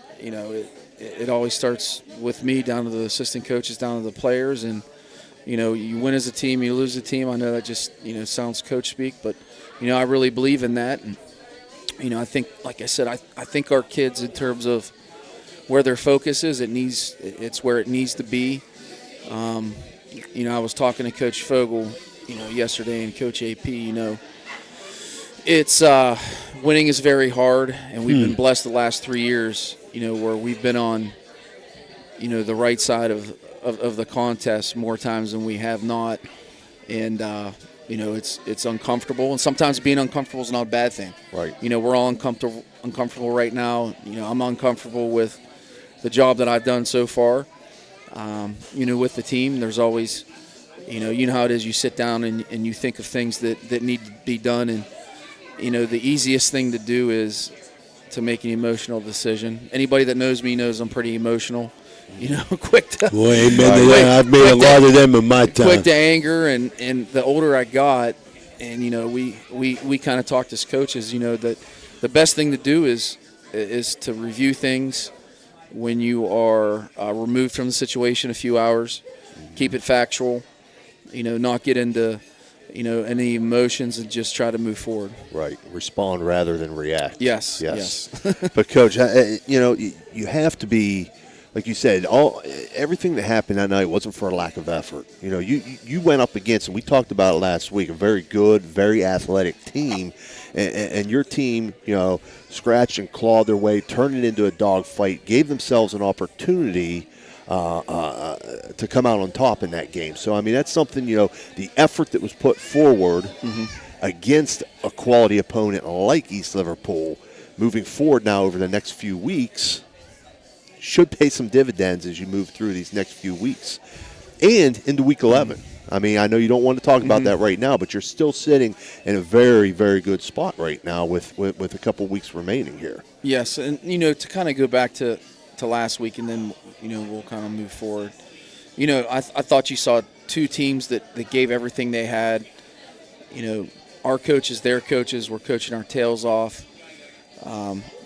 it always starts with me down to the assistant coaches, down to the players. And, you win as a team, you lose as a team. I know that just, sounds coach speak, but, I really believe in that. And, I think, like I said, I think our kids, in terms of where their focus is, it's where it needs to be. I was talking to Coach Fogel, yesterday, and Coach AP, it's winning is very hard, and we've been blessed the last 3 years, where we've been on the right side of the contest more times than we have not. And, it's uncomfortable. And sometimes being uncomfortable is not a bad thing. Right. We're all uncomfortable right now. I'm uncomfortable with the job that I've done so far. With the team, there's always, you know how it is. You sit down and you think of things that need to be done. And, the easiest thing to do is to make an emotional decision. Anybody that knows me knows I'm pretty emotional. Quick to Boy, amen to that. I've made a lot of them in my time. Quick to anger, and the older I got, and we kind of talked as coaches, that the best thing to do is to review things when you are removed from the situation a few hours, keep it factual, not get into any emotions, and just try to move forward. Right. Respond rather than react. Yes. But Coach, you have to be. Like you said, everything that happened that night wasn't for a lack of effort. You went up against, and we talked about it last week, a very good, very athletic team, and your team, scratched and clawed their way, turned it into a dogfight, gave themselves an opportunity to come out on top in that game. So, that's something, the effort that was put forward against a quality opponent like East Liverpool, moving forward now over the next few weeks, should pay some dividends as you move through these next few weeks and into Week 11. I know you don't want to talk about that right now, but you're still sitting in a very, very good spot right now with a couple weeks remaining here. Yes, and, to kind of go back to last week, and then, we'll kind of move forward. I thought you saw two teams that gave everything they had. Our coaches, their coaches, were coaching our tails off.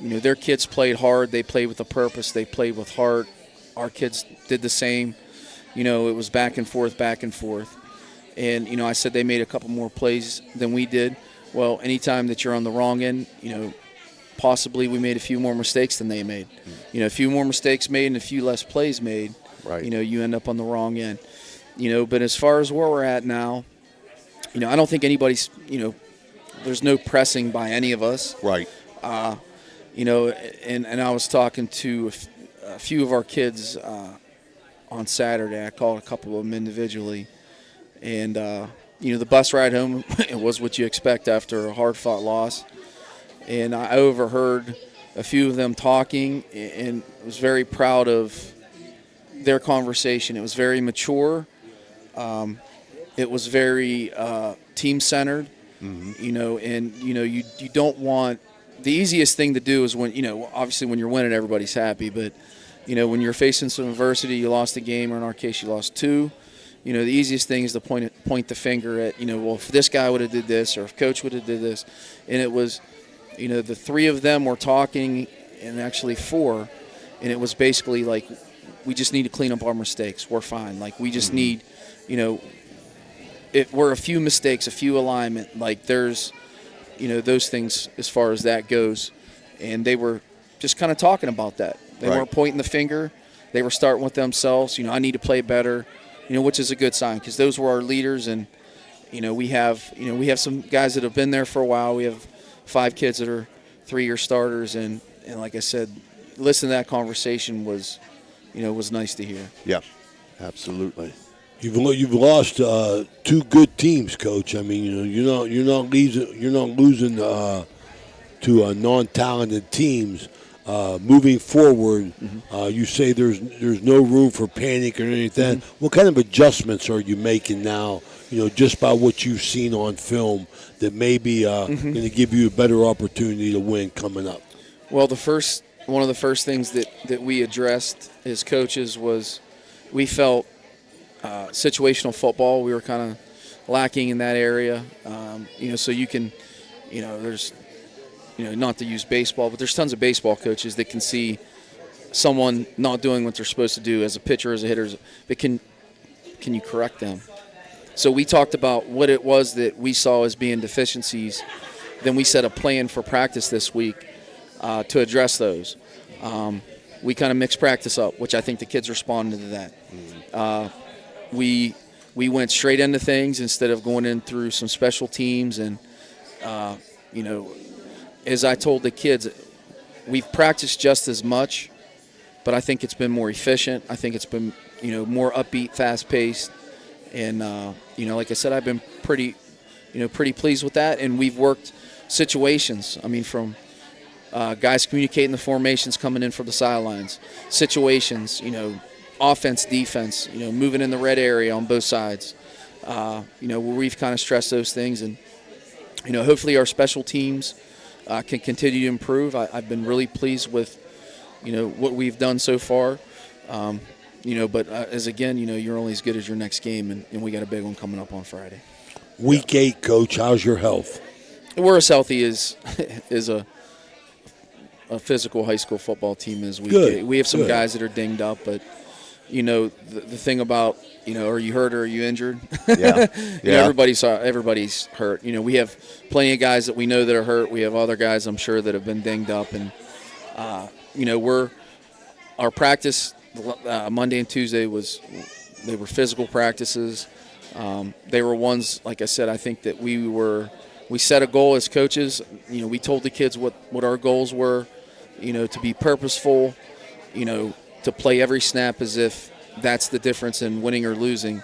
Their kids played hard. They played with a purpose. They played with heart. Our kids did the same. It was back and forth. And, I said they made a couple more plays than we did. Well, anytime that you're on the wrong end, possibly we made a few more mistakes than they made. A few more mistakes made and a few less plays made. Right. You end up on the wrong end. But as far as where we're at now, I don't think anybody's, there's no pressing by any of us. Right. And I was talking to a few of our kids on Saturday. I called a couple of them individually. And, the bus ride home, it was what you expect after a hard-fought loss. And I overheard a few of them talking and was very proud of their conversation. It was very mature. It was very team-centered, and, you don't want – the easiest thing to do is when, obviously when you're winning, everybody's happy. But, when you're facing some adversity, you lost a game, or in our case, you lost two. The easiest thing is to point the finger at, well, if this guy would have did this, or if coach would have did this. And it was, the three of them were talking, and actually four, and it was basically like, we just need to clean up our mistakes. We're fine. Like, we just need, we're a few mistakes, a few alignment. Like, there's, those things as far as that goes. And they were just kind of talking about that. They weren't pointing the finger. They were starting with themselves. I need to play better, which is a good sign, because those were our leaders. And, we have some guys that have been there for a while. We have 5 kids that are 3-year starters. And like I said, listening to that conversation was nice to hear. Yeah, absolutely. You've lost 2 good teams, Coach. You're not losing to non-talented teams. Moving forward, you say there's no room for panic or anything. What kind of adjustments are you making now? Just by what you've seen on film that may be going to give you a better opportunity to win coming up. Well, one of the first things that we addressed as coaches was we felt situational football. We were kind of lacking in that area. So you can, there's, not to use baseball, but there's tons of baseball coaches that can see someone not doing what they're supposed to do as a pitcher, as a hitter, but can you correct them? So we talked about what it was that we saw as being deficiencies. Then we set a plan for practice this week to address those. We kind of mixed practice up, which I think the kids responded to that. We went straight into things instead of going in through some special teams. And, as I told the kids, we've practiced just as much but I think it's been more efficient. I think it's been, more upbeat, fast-paced. And, like I said, I've been pretty pleased with that. And we've worked situations. I mean, from guys communicating the formations coming in from the sidelines, situations, offense, defense, moving in the red area on both sides, where we've kind of stressed those things. And, hopefully our special teams can continue to improve. I've been really pleased with, what we've done so far. But as again, you're only as good as your next game, and we got a big one coming up on Friday. Week 8, Coach, how's your health? We're as healthy as a physical high school football team is. We have some guys that are dinged up, but the thing about are you hurt or are you injured? Yeah, everybody's hurt. We have plenty of guys that we know that are hurt. We have other guys I'm sure that have been dinged up, and our practice Monday and Tuesday they were physical practices. They were ones, like I said, I think that we set a goal as coaches. We told the kids what our goals were, to be purposeful, to play every snap as if that's the difference in winning or losing.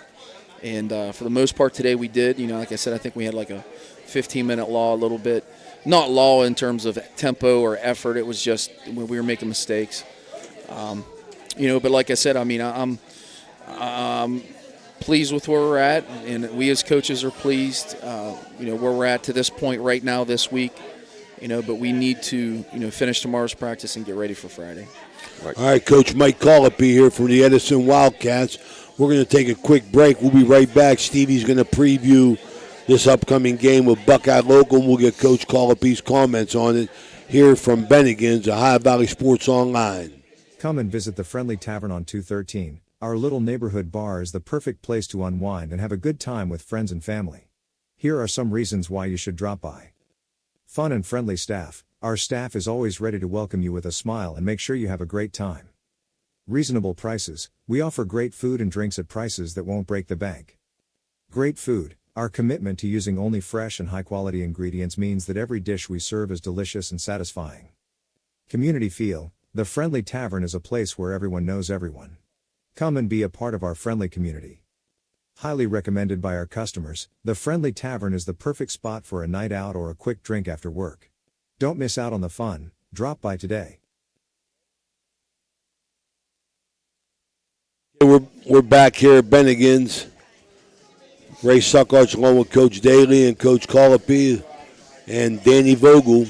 And for the most part today we did. Like I said, I think we had like a 15-minute lull, a little bit. Not lull in terms of tempo or effort. It was just when we were making mistakes. But like I said, I mean, I'm pleased with where we're at, and we as coaches are pleased, where we're at to this point right now this week. But we need to, finish tomorrow's practice and get ready for Friday. Right. All right, Coach Mike Colopy here from the Edison Wildcats. We're going to take a quick break. We'll be right back. Stevie's going to preview this upcoming game with Buckeye Local, and we'll get Coach Colopy's comments on it here from Bennigan's, Ohio Valley Sports Online. Come and visit the Friendly Tavern on 213. Our little neighborhood bar is the perfect place to unwind and have a good time with friends and family. Here are some reasons why you should drop by. Fun and friendly staff. Our staff is always ready to welcome you with a smile and make sure you have a great time. Reasonable prices. We offer great food and drinks at prices that won't break the bank. Great food. Our commitment to using only fresh and high-quality ingredients means that every dish we serve is delicious and satisfying. Community feel. The Friendly Tavern is a place where everyone knows everyone. Come and be a part of our friendly community. Highly recommended by our customers, the Friendly Tavern is the perfect spot for a night out or a quick drink after work. Don't miss out on the fun. Drop by today. We're back here at Bennigan's. Ray Suckarch along with Coach Daly and Coach Colopy and Danny Vogel.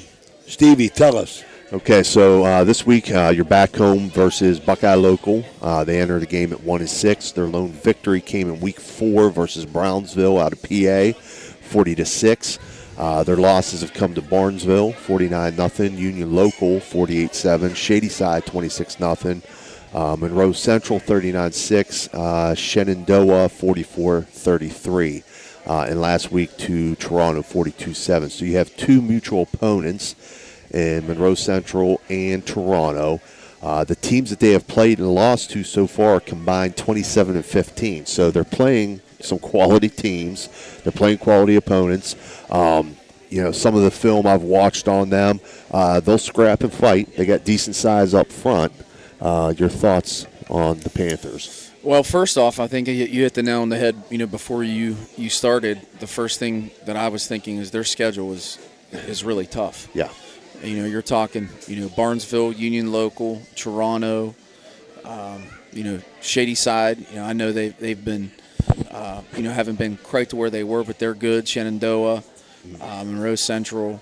Stevie, tell us. Okay, so this week you're back home versus Buckeye Local. They enter the game at 1-6. Their lone victory came in Week 4 versus Brownsville out of PA, 40-6. Their losses have come to Barnesville, 49-0. Union Local, 48-7. Shadyside, 26-0. Monroe Central, 39-6. Shenandoah, 44-33. And last week to Toronto, 42-7. So you have two mutual opponents in Monroe Central and Toronto. The teams that they have played and lost to so far are combined 27-15. So they're playing some quality teams. They're playing quality opponents. Some of the film I've watched on them, they'll scrap and fight. They got decent size up front. Your thoughts on the Panthers? Well, first off, I think you hit the nail on the head. Before you started, the first thing that I was thinking is their schedule is really tough. Yeah. You're talking, Barnesville, Union Local, Toronto, Shadyside. I know they've been, haven't been quite to where they were, but they're good. Shenandoah, Monroe Central.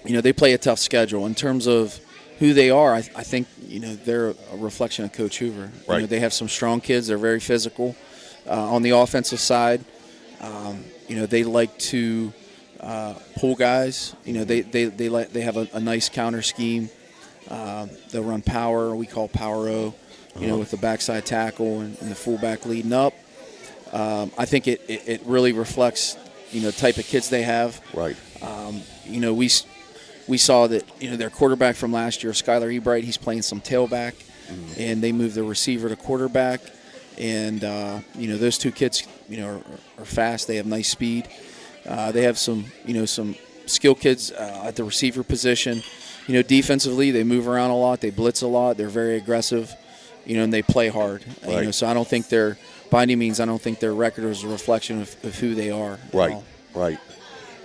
They play a tough schedule. In terms of who they are, I think, they're a reflection of Coach Hoover. Right. They have some strong kids. They're very physical. On the offensive side, they like to pull guys. They have a nice counter scheme. They'll run power. We call power O. With the backside tackle and the fullback leading up. I think it really reflects the type of kids they have. Right. We saw that their quarterback from last year, Skylar Ebright, he's playing some tailback, and they moved the receiver to quarterback. And those two kids are fast. They have nice speed. They have some skill kids at the receiver position. defensively they move around a lot, they blitz a lot, they're very aggressive, and they play hard. Right. So I don't think by any means, I don't think their record is a reflection of who they are. Right. Right.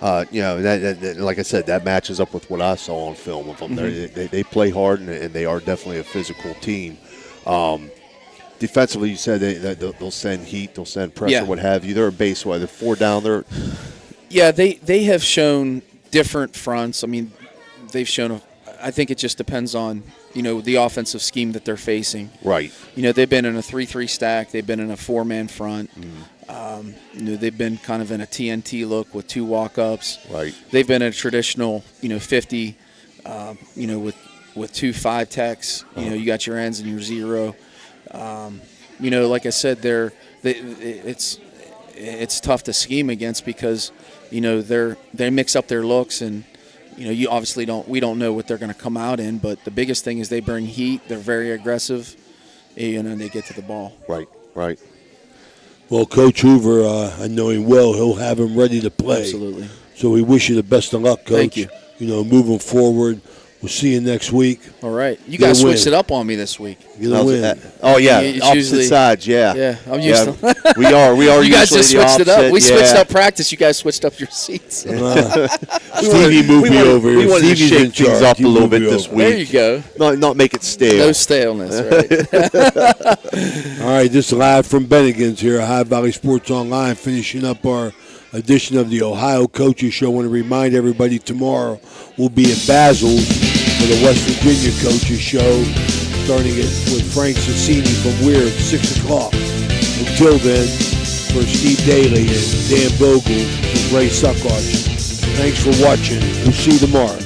That, like I said, that matches up with what I saw on film of them. Mm-hmm. They play hard, and they are definitely a physical team. Defensively, you said they'll send heat, they'll send pressure, what have you. They're a base, they're 4 down there. Yeah, they have shown different fronts. I mean, they've shown. I think it just depends on the offensive scheme that they're facing. Right. They've been in a 3-3 stack. They've been in a 4-man front. They've been kind of in a TNT look with 2 walk-ups. Right. They've been in a traditional 50, with 2 5 techs. You got your ends and your 0. Like I said, it's tough to scheme against because they mix up their looks, and you obviously we don't know what they're going to come out in, but the biggest thing is they bring heat. They're very aggressive, and they get to the ball. Right. Well, Coach Hoover, I know him well. He'll have him ready to play. Absolutely. So we wish you the best of luck, Coach. Thank you. Moving forward. We'll see you next week. All right. You guys switched it up on me this week. Get a win. Oh, yeah. It's Opposite usually- sides, yeah. Yeah, I'm used to We are You guys just usually the switched it up. opposite, We switched yeah. up practice. You guys switched up your seats. Stevie moved me over here. We wanted to Stevie's shake in charge. things up He a little moved bit me this over. week. There you go. Not make it stale. No staleness, right? All right, this is live from Bennigan's here, Ohio Valley Sports Online, finishing up our edition of the Ohio Coaches Show. I want to remind everybody tomorrow we'll be at Basil's for the West Virginia Coaches Show, starting it with Frank Sassini from Weir at 6 o'clock. Until then, for Steve Daly and Dan Vogel and Ray Suckarch, thanks for watching. We'll see you tomorrow.